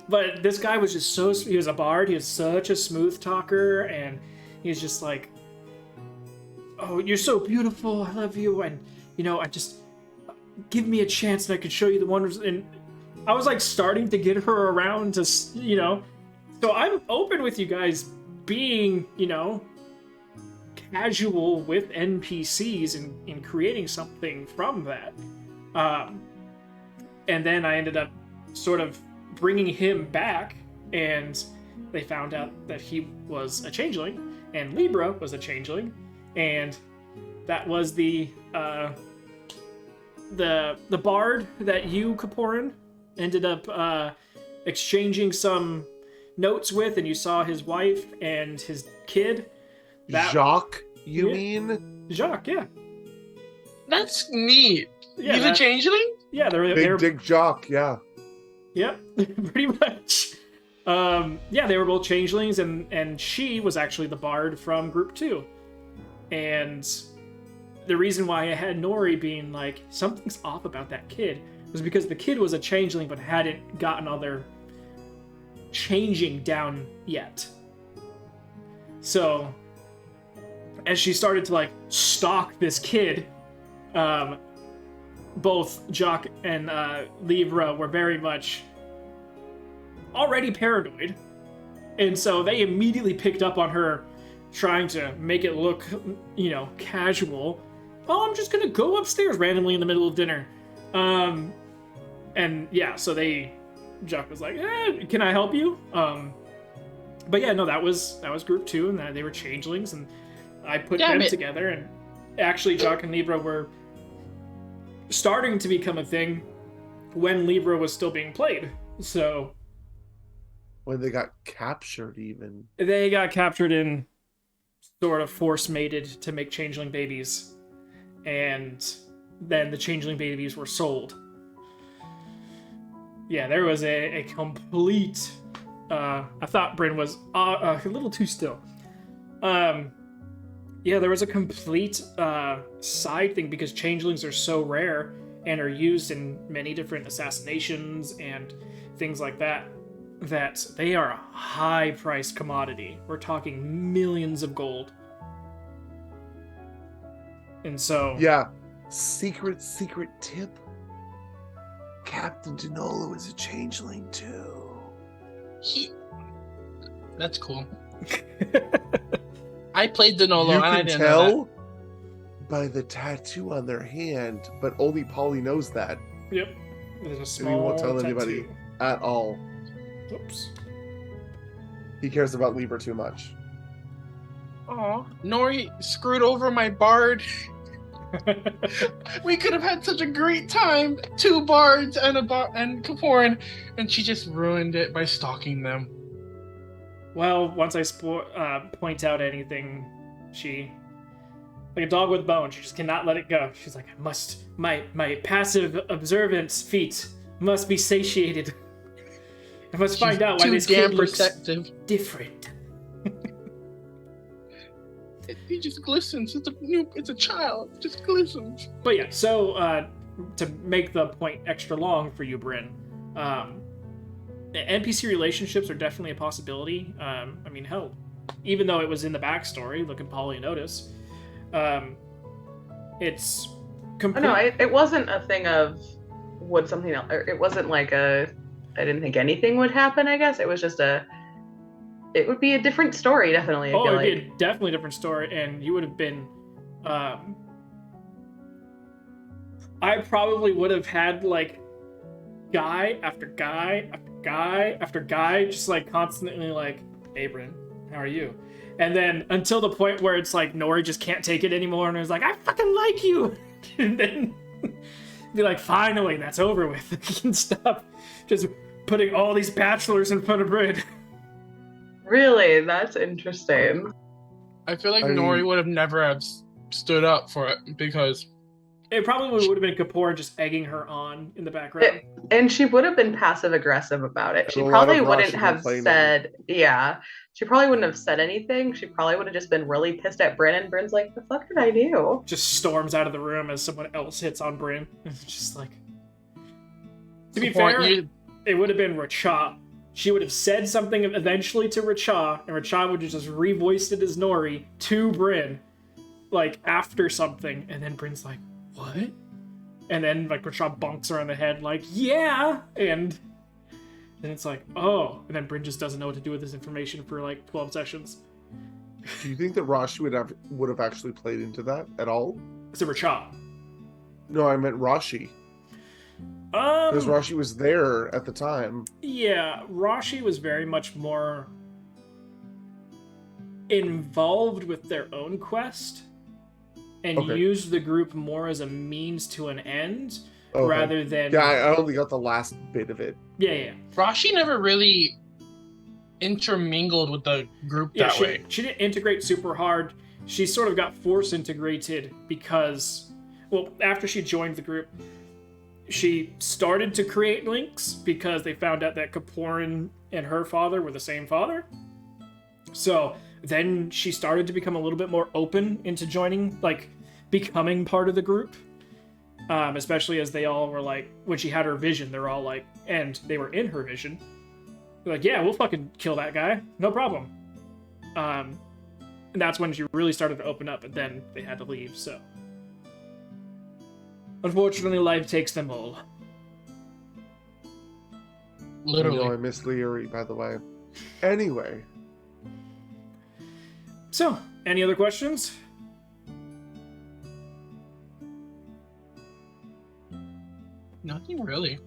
But this guy was just he was a bard, he was such a smooth talker, and he was just like, oh, you're so beautiful, I love you, and, I just, give me a chance and I could show you the wonders, and I was like starting to get her around to, so I'm open with you guys being, casual with NPCs and creating something from that. And then I ended up sort of bringing him back, and they found out that he was a changeling, and Libra was a changeling, and that was the bard that you, Corparin, ended up exchanging some notes with, and you saw his wife and his kid. Jacques, you mean? Jacques, yeah. That's neat. Yeah, He's a changeling? Yeah, they're Big Dick Jacques, yeah. Yep, pretty much. Yeah, they were both changelings, and she was actually the bard from Group 2. And the reason why I had Nori being like, something's off about that kid, was because the kid was a changeling but hadn't gotten all their changing down yet. So, as she started to, like, stalk this kid, both Jacques and Libra were very much already paranoid. And so they immediately picked up on her trying to make it look, casual. Oh, I'm just gonna go upstairs randomly in the middle of dinner. And yeah, so Jacques was like, can I help you? But yeah, no, that was Group 2, and they were changelings, and I put them together, and actually Jacques and Libra were starting to become a thing when Libra was still being played. So when they got captured, even. They got captured and sort of force mated to make changeling babies. And then the changeling babies were sold. Yeah, there was a complete... I thought Bryn was a little too still. Yeah, there was a complete side thing, because changelings are so rare and are used in many different assassinations and things like that, that they are a high-priced commodity. We're talking millions of gold. And so... Yeah, secret tip. Captain Denolo is a changeling, too. That's cool. I played Denolo, and I You didn't can know tell by the tattoo on their hand, but only Polly knows that. Yep. There's a And small he won't tell anybody tattoo. at all. Oops. He cares about Libra too much. that. Aw, Nori screwed over my bard. We could have had such a great time. 2 bards and and Corparin, and she just ruined it by stalking them. Well, once I point out anything, she, like a dog with a bone, she just cannot let it go. She's like, my passive observance feat must be satiated. I must find out why this kid looks different. He just glistens. It's a child. It just glistens. But yeah, so to make the point extra long for you, Bryn, NPC relationships are definitely a possibility. I mean, hell, even though it was in the backstory, look at Polly and Otis. It's complete. No, it wasn't a thing of would something else. It wasn't like I didn't think anything would happen. I guess it was just it would be a different story, definitely. I feel it'd like. be a definitely different story, and you would have been. I probably would have had like guy after guy after guy after guy, just like constantly like, "Hey, Bryn, how are you?" And then until the point where it's like Nori just can't take it anymore, and is like, "I fucking like you," and then be like, "Finally, that's over with. You can stop just putting all these bachelors in front of Bryn." Really, that's interesting. I feel like Nori would have never have stood up for it because it probably would have been Kapoor just egging her on in the background. And she would have been passive aggressive about it. She probably wouldn't have said, she probably wouldn't have said anything. She probably would have just been really pissed at Bryn, and Bryn's like, the fuck did I do? Just storms out of the room as someone else hits on Bryn. It's just like, to be fair, it would have been Racha. She would have said something eventually to Racha, and Racha would have just revoiced it as Nori to Bryn, like after something, and then Bryn's like, what? And then like Racha bonks her on the head like, yeah, and then it's like, oh, and then Bryn just doesn't know what to do with this information for like 12 sessions. Do you think that Rashi would have actually played into that at all? Is it Racha? No, I meant Rashi. Because Rashi was there at the time. Yeah, Rashi was very much more involved with their own quest and used the group more as a means to an end rather than... Yeah, I only got the last bit of it. Yeah. Rashi never really intermingled with the group that way. She didn't integrate super hard. She sort of got force integrated because, well, after she joined the group, she started to create links because they found out that Corparin and her father were the same father. So then she started to become a little bit more open into joining, like, becoming part of the group. Especially as they all were like, when she had her vision, they're all like, and they were in her vision. They're like, yeah, we'll fucking kill that guy. No problem. And that's when she really started to open up, and then they had to leave, so. Unfortunately, life takes them all. Literally. I miss Leary, by the way. Anyway. So, any other questions? Nothing really.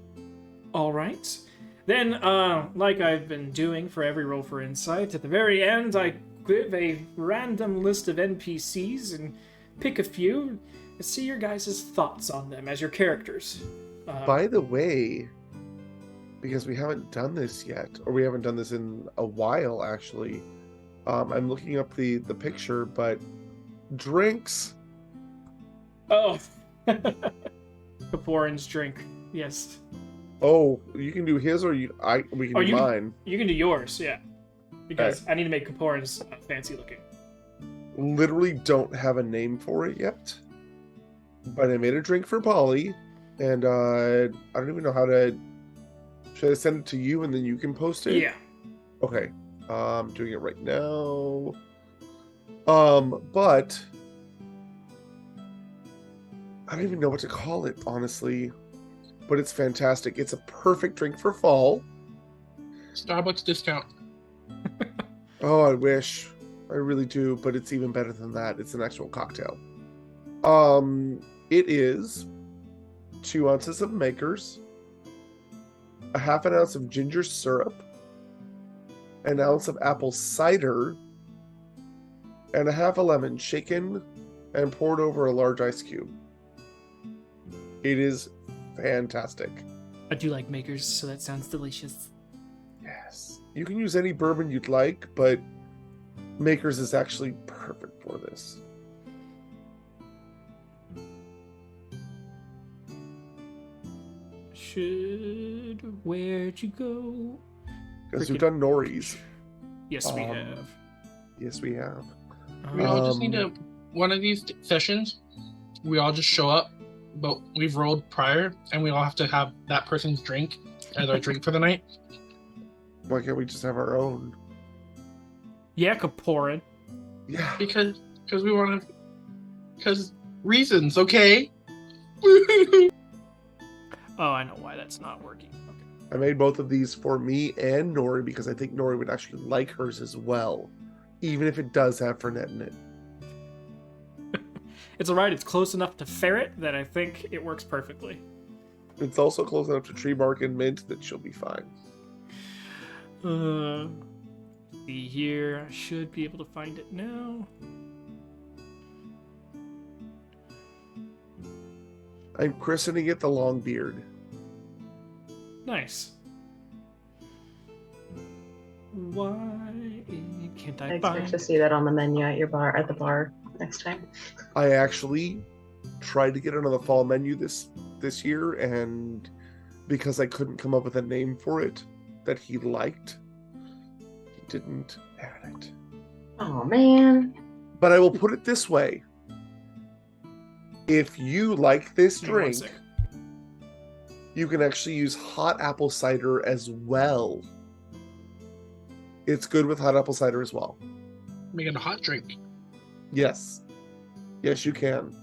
All right. Then, like I've been doing for every roll for insight, at the very end, I give a random list of NPCs and pick a few and see your guys' thoughts on them as your characters. By the way, because we haven't done this yet, or we haven't done this in a while, actually, I'm looking up the picture, but drinks. Oh. Corparin's drink. Yes. Oh, you can do his, or we can do mine. You can do yours, yeah. Because I need to make Corparin's fancy looking. Literally don't have a name for it yet. But I made a drink for Polly, and I don't even know how to... Should I send it to you and then you can post it? Yeah. Okay. I'm doing it right now. But... I don't even know what to call it, honestly. But it's fantastic. It's a perfect drink for fall. Starbucks discount. Oh, I wish. I really do, but it's even better than that. It's an actual cocktail. It is 2 ounces of Makers, a half an ounce of ginger syrup, an ounce of apple cider, and a half a lemon shaken and poured over a large ice cube. It is fantastic. I do like makers, so that sounds delicious. Yes. You can use any bourbon you'd like, but Makers is actually perfect for this. Where'd you go? Because we've done Nori's. Yes, we have. Yes, we have. We all just need to, one of these sessions, we all just show up, but we've rolled prior, and we all have to have that person's drink as our drink for the night. Why can't we just have our own? Yeah, Corparin. Yeah. Because we want to, because reasons, okay? Oh, I know why that's not working. Okay. I made both of these for me and Nori because I think Nori would actually like hers as well, even if it does have Fernet in it. It's alright, it's close enough to ferret that I think it works perfectly. It's also close enough to tree bark and mint that she'll be fine. See here, I should be able to find it now. I'm christening it the Longbeard. Nice. Why can't I I expect find? to see that on the menu at the bar next time. I actually tried to get it on the fall menu this year, and because I couldn't come up with a name for it that he liked, he didn't add it. Oh man. But I will put it this way. If you like this Hang on one drink, sec. you can actually use hot apple cider as well. It's good with hot apple cider as well. Make it a hot drink. Yes. Yes, you can.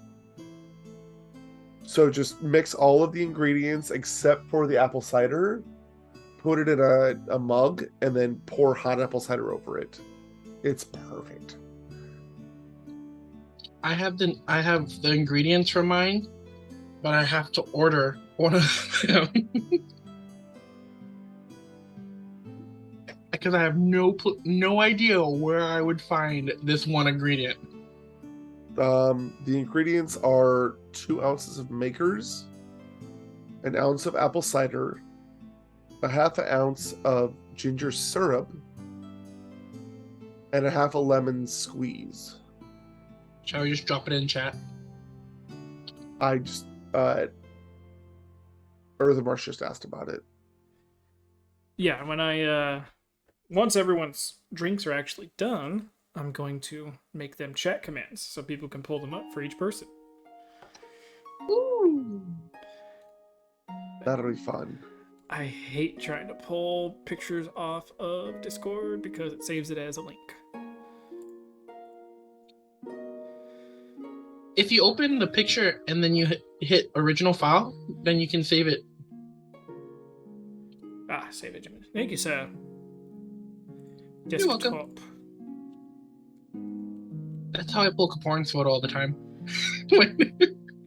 So just mix all of the ingredients except for the apple cider, put it in a mug, and then pour hot apple cider over it. It's perfect. I have the ingredients for mine, but I have to order one of them because I have no idea where I would find this one ingredient. The ingredients are 2 ounces of Makers, an ounce of apple cider, a half an ounce of ginger syrup, and a half a lemon squeeze. Shall we just drop it in chat? I just Eartha Marsh just asked about it. Yeah, when I once everyone's drinks are actually done, I'm going to make them chat commands so people can pull them up for each person. Ooh. That'll be fun. I hate trying to pull pictures off of Discord because it saves it as a link. If you open the picture and then you hit original file, then you can save it. Ah, save it, Jimmy. Thank you, sir. You're welcome. Desktop. That's how I pull Corparin's photo all the time.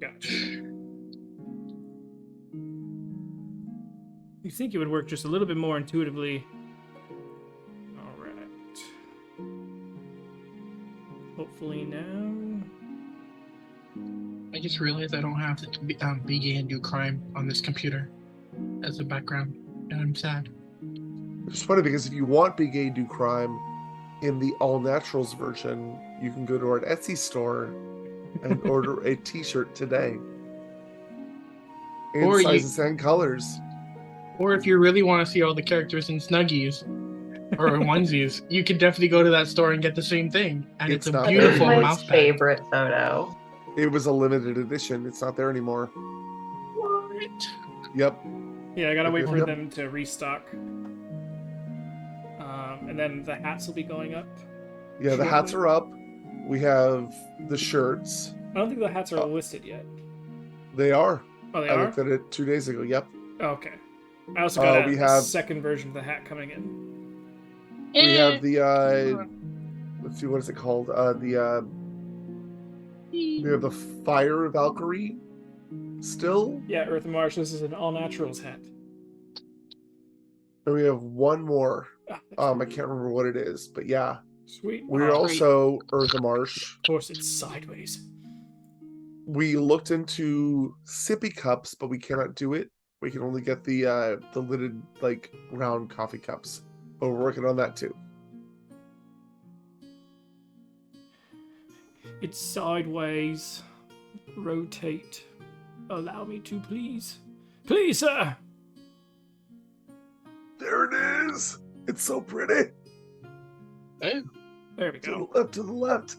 Gotcha. You think it would work just a little bit more intuitively. Alright. Hopefully now. I just realized I don't have to be gay and do crime on this computer as a background, and I'm sad. It's funny because if you want Be Gay Do Crime in the All Naturals version, you can go to our Etsy store and order a t-shirt today. In Or you- sizes and colors. Or if you really want to see all the characters in Snuggies or onesies, you could definitely go to that store and get the same thing. And It's it's, not a there. beautiful That's my mouse pad. favorite photo. It was a limited edition. It's not there anymore. What? Yep. Yeah, I gotta wait for Yep. them to restock. And then the hats will be going up. Yeah, the hats are up. We have the shirts. I don't think the hats are listed yet. They are. Oh, they I are? looked at it 2 days ago. Yep. Okay. I also got we a have- second version of the hat coming in. We have the let's see, what is it called? We have the Fire Valkyrie still. Yeah, Earth and Marsh, this is an all naturals hat. And we have one more. Ah, I can't remember what it is, but yeah. sweet. We're Oh, also Eartha Marsh. of course, it's sideways. We looked into sippy cups, but we cannot do it. We can only get the lidded like round coffee cups. But we're working on that too. It's sideways. Rotate. Allow me to, please. Please, sir! There it is. It's so pretty. Hey, There we To go. the left, to the left.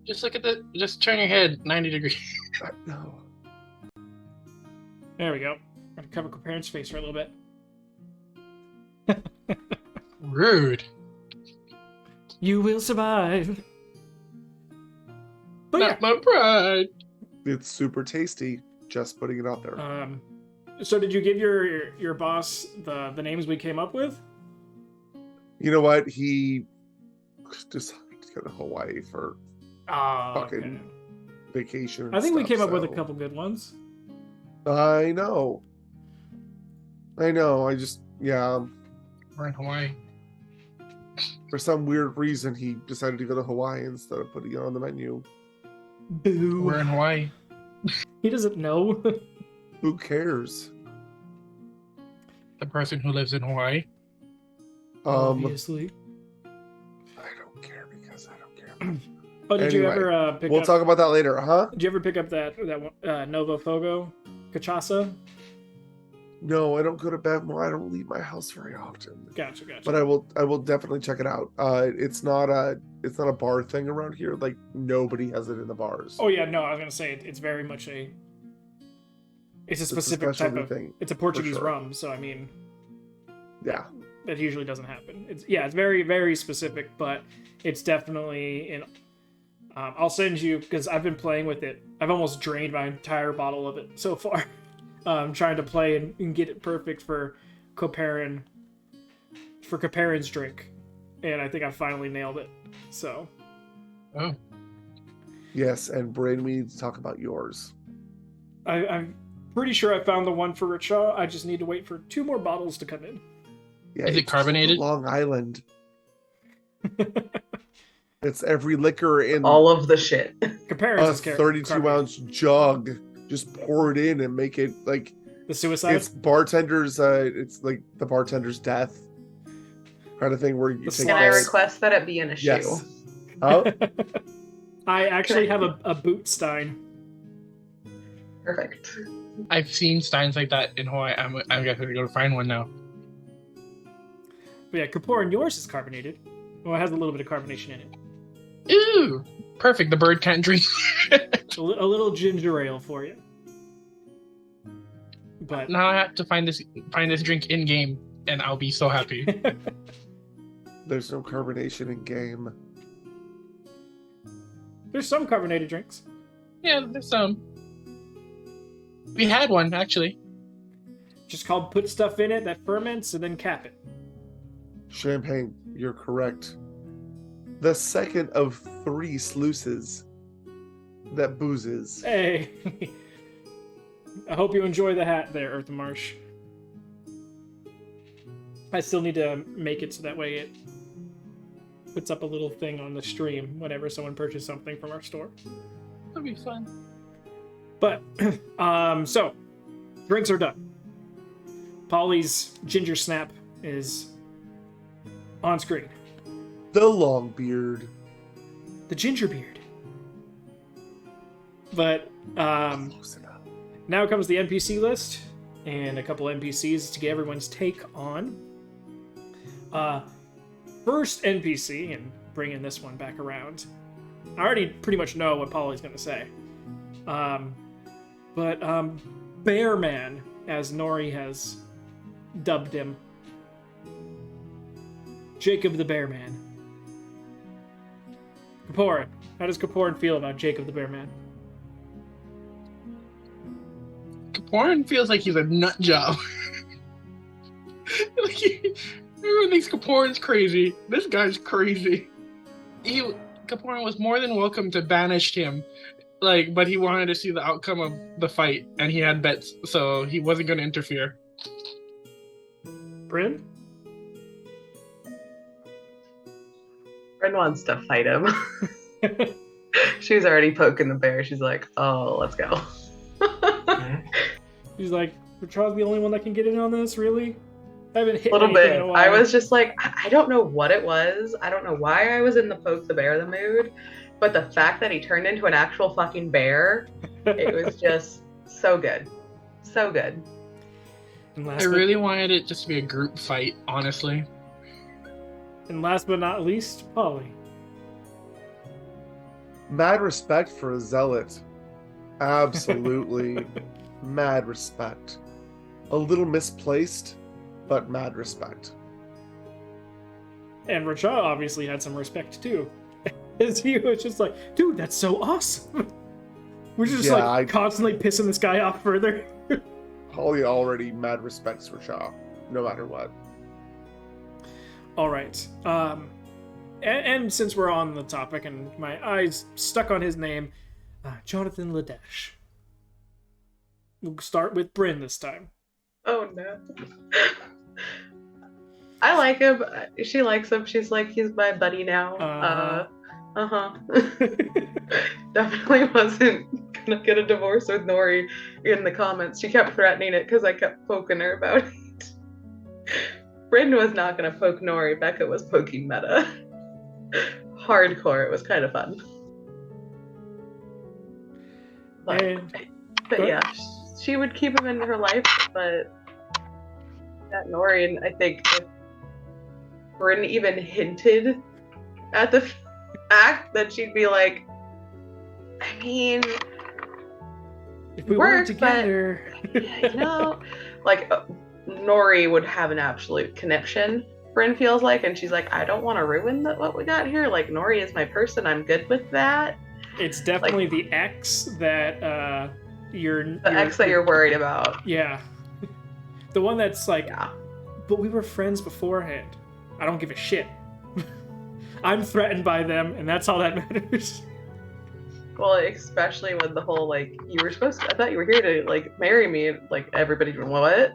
just look at the. Just turn your head 90 degrees. I know. There we go. I'm gonna cover Corparin's face for a little bit. Rude. You will survive. But Not my pride. It's super tasty. Just putting it out there. yeah. So did you give your boss the names we came up with? You know what? He decided to go to Hawaii for Oh, Fucking okay. vacation. And I think we stuff, came up with a so- couple good ones. I know. I just, yeah. We're in Hawaii. For some weird reason, he decided to go to Hawaii instead of putting it on the menu. Boo. We're in Hawaii. He doesn't know. Who cares? The person who lives in Hawaii. Obviously. I don't care because I don't care. Oh, did you Anyway, ever pick We'll up? talk about that later, huh? Did you ever pick up that Novo Fogo cachaça? No, I don't go to Bevmo. I don't leave my house very often. Gotcha. But I will definitely check it out. It's not a bar thing around here. Like nobody has it in the bars. Oh yeah, no, I was gonna say it's very much a. It's a specific type specialty of. thing, It's a Portuguese sure. rum, so I mean Yeah. that usually doesn't happen. It's very very specific, but it's definitely in. I'll send you because I've been playing with it. I've almost drained my entire bottle of it so far. Trying to play and get it perfect for Corparin. For Corparin's drink, and I think I finally nailed it. So. Oh. Yes, and Bryn, we need to talk about yours. I'm pretty sure I found the one for Rickshaw. I just need to wait for 2 more bottles to come in. Yeah, Is it it's carbonated? Long Island. It's every liquor in All of the shit. Comparing a 32-ounce jug. Just pour it in and make it like the suicide. it's bartender's. It's like the bartender's death kind of thing where you The take Can I Yes. request that it be in a shoe? Yes. Oh, I actually have a boot stein. Perfect. I've seen steins like that in Hawaii. I'm gonna go find one now. But yeah, Corparin, yours is carbonated. Well, it has a little bit of carbonation in it. Ooh, perfect. The bird can't drink. A little ginger ale for you. But Now I have to find this drink in game, and I'll be so happy. there's no carbonation in game. there's some carbonated drinks. Yeah, there's some. We had one actually. Just called put stuff in it that ferments and then cap it. Champagne, you're correct. The second of 3 sluices that boozes. Hey. I hope you enjoy the hat there, Earth and Marsh. I still need to make it so that way it puts up a little thing on the stream whenever someone purchases something from our store. That'll be fun. But, so, drinks are done. Polly's ginger snap is on screen. The long beard. The ginger beard. But, Close enough. now comes the NPC list and a couple NPCs to get everyone's take on. First NPC, and bringing this one back around. I already pretty much know what Polly's going to say. But Bear Man, as Nori has dubbed him. Jacob the Bear Man. Corparin. How does Corparin feel about Jacob the Bear Man? Corparin feels like he's a nut job. Everyone thinks Corparin's crazy. This guy's crazy. Corparin was more than welcome to banish him, but he wanted to see the outcome of the fight, and he had bets, so he wasn't going to interfere. Bryn? Bryn wants to fight him. She was already poking the bear. She's like, oh, let's go. He's like, Charles the only one that can get in on this, really? I haven't hit A little anything bit. in a while. I was just like, I don't know what it was. I don't know why I was in the poke the bear the mood, but the fact that he turned into an actual fucking bear, it was just so good. So good. And I really wanted it just to be a group fight, honestly. And last but not least, Polly. Mad respect for a zealot. Absolutely. Mad respect. A little misplaced, but mad respect. And Racha obviously had some respect too. As he was just like, dude, that's so awesome. We're just constantly pissing this guy off further. Holly already mad respects for Shaw, no matter what. All right. And since we're on the topic and my eyes stuck on his name, Jonathan Ladesh. We'll start with Bryn this time. Oh no. I like him. She likes him. She's like, he's my buddy now. Definitely wasn't gonna get a divorce with Nori in the comments. She kept threatening it because I kept poking her about it. Bryn was not gonna poke Nori. Becca was poking Meta. Hardcore. It was kind of fun. But yeah, she would keep him in her life, but that Nori, and I think if Bryn even hinted at the fact that she'd be like, I mean, if we work together, but, like Nori would have an absolute connection. Bryn feels like, and she's like, I don't want to ruin what we got here. Like Nori is my person. I'm good with that. It's definitely like, the ex that you're worried about. Yeah, the one that's like, yeah. But we were friends beforehand. I don't give a shit. I'm threatened by them, and that's all that matters. Well, especially when the whole, like, you were supposed to, I thought you were here to, like, marry me, and, like, everybody, what?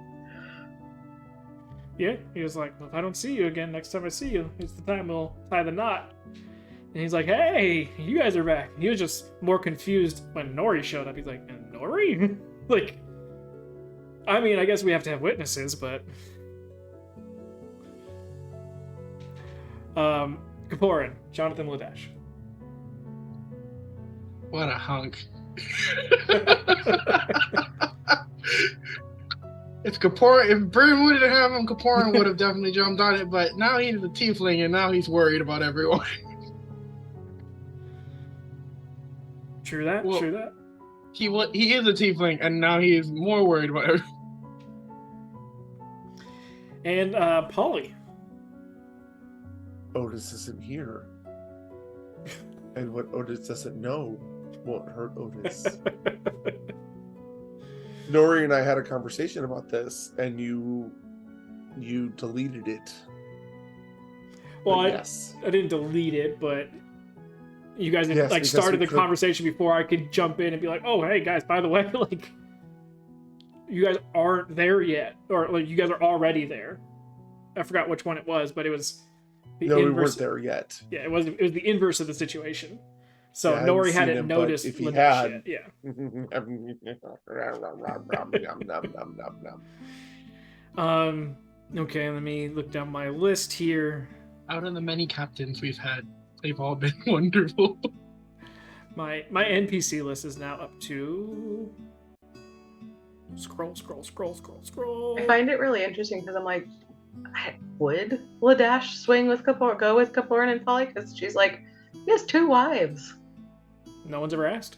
Yeah, he was like, well, if I don't see you again next time I see you, it's the time we'll tie the knot. And he's like, hey, you guys are back. He was just more confused when Nori showed up. He's like, Nori? Like, I mean, I guess we have to have witnesses, but... Corparin, Jonathan Ladesh. What a hunk. If Bryn wouldn't have him, Corparin would have definitely jumped on it, but now he's a tiefling and now he's worried about everyone. True that, well, true that. He is a tiefling and now he is more worried about everyone. And Polly. Otis isn't here. And what Otis doesn't know won't hurt Otis. Nori and I had a conversation about this, and you deleted it. Well, yes. I didn't delete it, but you guys started the conversation before I could jump in and be like, oh, hey, guys, by the way, like, you guys aren't there yet. Or, like, you guys are already there. I forgot which one it was, but it was... we weren't there yet. Yeah, it was the inverse of the situation. So Nori hadn't noticed. If he had, yeah. Okay, let me look down my list here. Out of the many captains we've had, they've all been wonderful. My NPC list is now up to scroll. I find it really interesting because I'm like, would Ladesh swing with go with Corparin and Polly? Because she's like, he has 2 wives. No one's ever asked.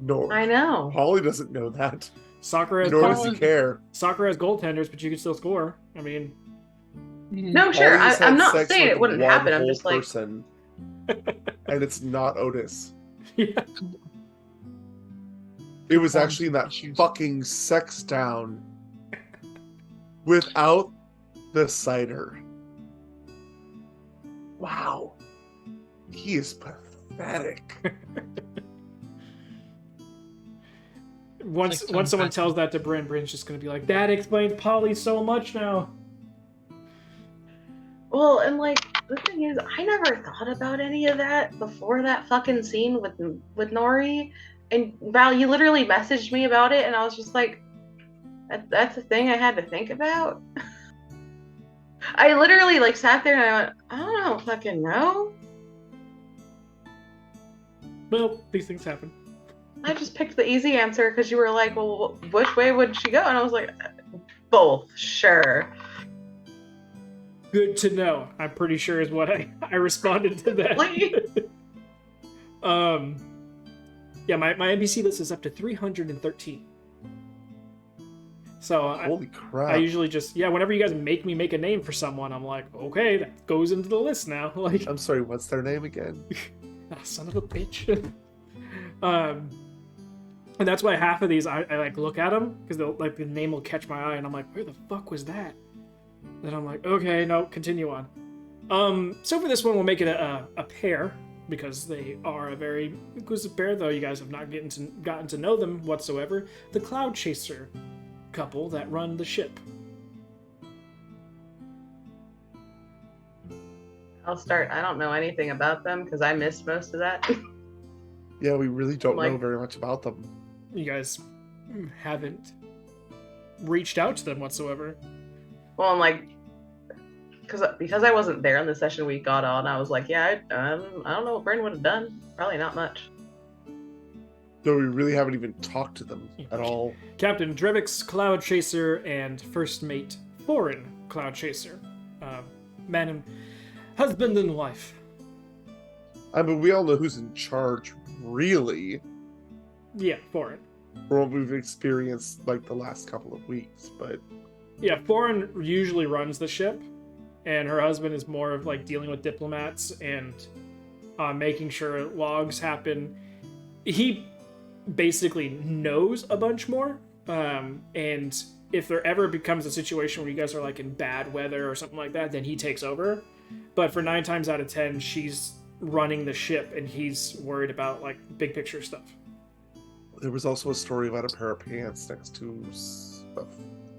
No, I know. Polly doesn't know that. Soccer has nor does he care. Soccer has goaltenders, but you can still score. I mean, no, sure. I'm not saying it wouldn't happen. I'm just like, person, and it's not Otis. Yeah. It was actually in that fucking sex town without the cider. Wow. He is pathetic. Once someone tells that to Bryn, Bryn's just going to be like, that explains Polly so much now. Well, and like, the thing is, I never thought about any of that before that fucking scene with Nori. And Val, you literally messaged me about it, and I was just like, that's a thing I had to think about. I literally like sat there and I went, I don't fucking know. Well, these things happen. I just picked the easy answer because you were like, well, which way would she go? And I was like, both, sure. Good to know. I'm pretty sure is what I responded to that. Yeah, my NPC list is up to 313. So Holy crap. I usually just, whenever you guys make me make a name for someone, I'm like, okay, that goes into the list now. Like, I'm sorry, what's their name again? son of a bitch. And that's why half of these I like look at them because like the name will catch my eye and I'm like, where the fuck was that? Then I'm like, okay, no, continue on. So for this one, we'll make it a pair because they are a very inclusive pair, though you guys have not gotten to know them whatsoever. The Cloud Chaser couple that run the ship. I'll start. I don't know anything about them because I missed most of that. Yeah, we really don't know Like- very much about them. You guys haven't reached out to them whatsoever. Well, I'm like, because I wasn't there in the session we got on, I was like, I don't know what Bryn would have done. Probably not much. No, we really haven't even talked to them at all. Captain Drevix, Cloud Chaser, and First Mate Foreign Cloud Chaser. Man and husband and wife. I mean, we all know who's in charge, really, Yeah, Foreign. from what we've experienced like the last couple of weeks. But Yeah, Foreign usually runs the ship, and her husband is more of like dealing with diplomats and making sure logs happen. He basically knows a bunch more, and if there ever becomes a situation where you guys are like in bad weather or something like that, then he takes over. But for 9 times out of 10, she's running the ship and he's worried about like big picture stuff. there was also a story about a pair of pants next to a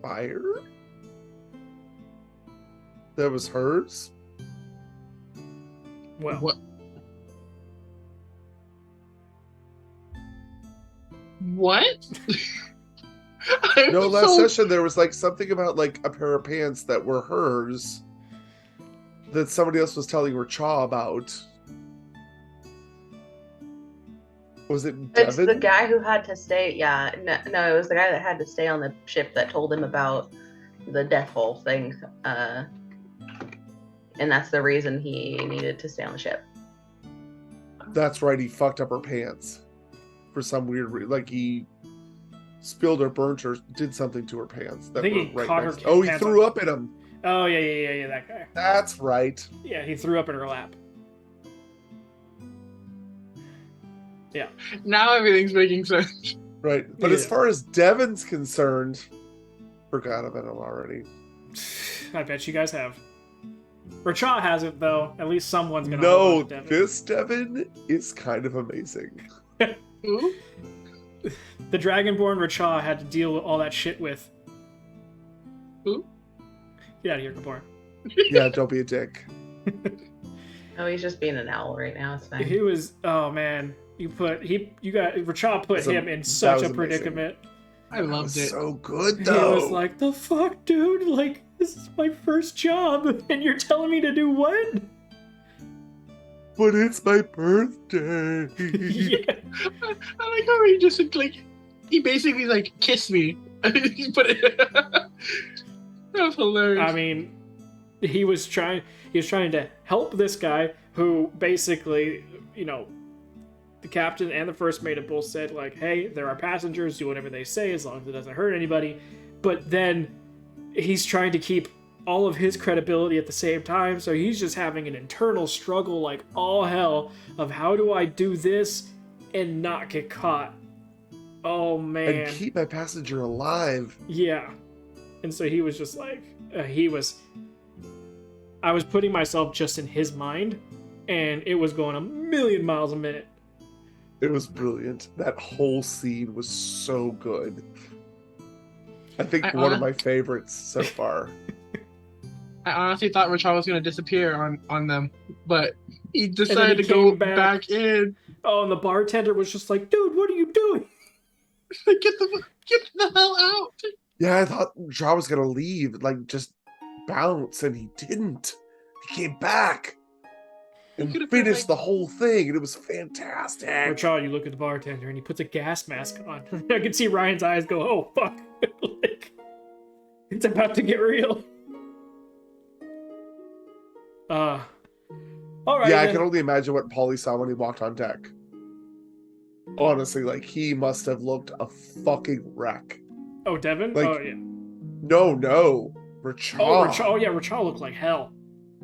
fire. That was hers. Well, What? What? No, last session there was like something about like a pair of pants that were hers that somebody else was telling Racha about. Was it It's Devin? the guy who had to stay. Yeah, no, it was the guy that had to stay on the ship that told him about the death hole thing, and that's the reason he needed to stay on the ship. That's right, he fucked up her pants for some weird reason. Like he spilled or burnt or did something to her pants. That I think were he right caught her next- Oh, he pants threw on- up in them. oh yeah, that guy. That's right. Yeah, he threw up in her lap. Now everything's making sense. Right. But as Yeah. far as Devin's concerned, forgot about him already. I bet you guys have. Racha hasn't, though. At least someone's gonna No, hold on to Devin. this Devin is kind of amazing. Ooh. The Dragonborn Racha had to deal with all that shit with. Who? Get out of here, Corparin. Yeah, don't be a dick. Oh, he's just being an owl right now. It's fine. He was. Oh man, Racha put That's a- him in that such was a amazing. predicament. I That loved was it. so good He though. was like, "The fuck, dude! Like, this is my first job, and you're telling me to do what?" But it's my birthday. Yeah. I like how he just like he basically like kissed me. He put it. That was hilarious. I mean, he was trying to help this guy who basically, the captain and the first mate have both said like, hey, there are passengers, do whatever they say as long as it doesn't hurt anybody. But then he's trying to keep all of his credibility at the same time, so he's just having an internal struggle like all hell of how do I do this and not get caught. Oh man. And keep my passenger alive. Yeah. And so he was just like, I was putting myself just in his mind, and it was going a million miles a minute. It was brilliant. That whole scene was so good. I think I one of my favorites so far. I honestly thought Rachel was gonna disappear on them, but he he decided to go came back. back in. Oh, and the bartender was just like, dude, what are you doing? Get the hell out! Yeah, I thought Shaw was gonna leave, like just bounce, and he didn't. He came back and could've been finished like- the whole thing, and it was fantastic. Rachel, you look at the bartender and he puts a gas mask on. I can see Ryan's eyes go, oh, fuck. Like, it's about to get real. All right. Yeah, I then. can only imagine what Paulie saw when he walked on deck. Honestly, like he must have looked a fucking wreck. Oh, Devin? Like- Oh, yeah. No, Rachel. Oh, Rachel. Oh, yeah, Rachel looked like hell.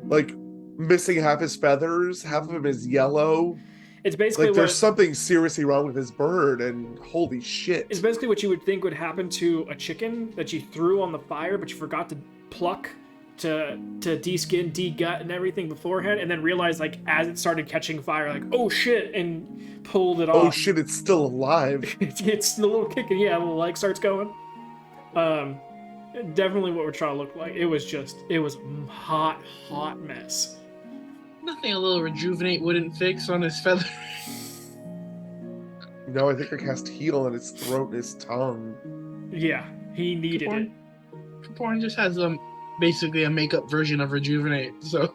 Like missing half his feathers, half of him is yellow. It's basically Like there's what something seriously wrong with his bird, and holy shit. it's basically what you would think would happen to a chicken that you threw on the fire, but you forgot to pluck to de-skin, de-gut, and everything beforehand, and then realized like as it started catching fire, like oh shit, and pulled it Oh off. shit, it's still alive. It's the little kick, and yeah, the leg starts going. Definitely what Rachel looked like. It was a hot mess. Nothing a little rejuvenate wouldn't fix on his feather. I think I cast heal on his throat and his tongue. Yeah, he needed it. Corparin just has basically a makeup version of rejuvenate. So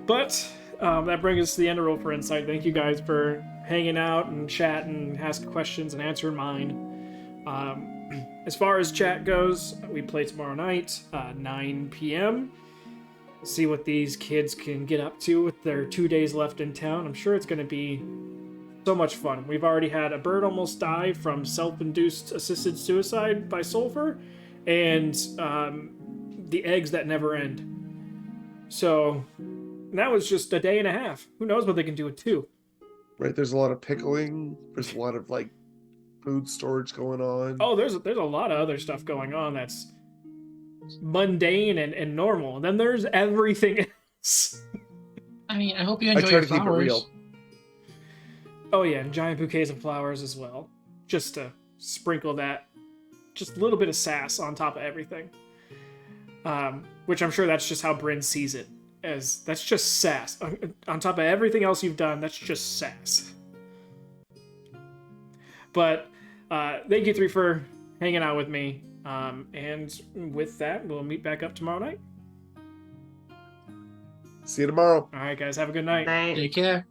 But that brings us to the end of Roll for Insight. Thank you guys for hanging out and chatting, asking questions, and answering mine. As far as chat goes, we play tomorrow night, 9 p.m. See what these kids can get up to with their 2 days left in town. I'm sure it's going to be so much fun. We've already had a bird almost die from self-induced assisted suicide by sulfur, and the eggs that never end. So that was just a day and a half. Who knows what they can do with 2? Right, there's a lot of pickling. There's a lot of like food storage going on. Oh, there's a lot of other stuff going on that's mundane and normal. And then there's everything else. I mean, I hope you I enjoy try your to keep it flowers. real. Oh yeah, and giant bouquets of flowers as well. Just to sprinkle that, just a little bit of sass on top of everything. Which I'm sure that's just how Bryn sees it. As that's just sass. On top of everything else you've done, that's just sass. But thank you 3 for hanging out with me. And with that, we'll meet back up tomorrow night. See you tomorrow. All right, guys, have a good night. Night. Take care.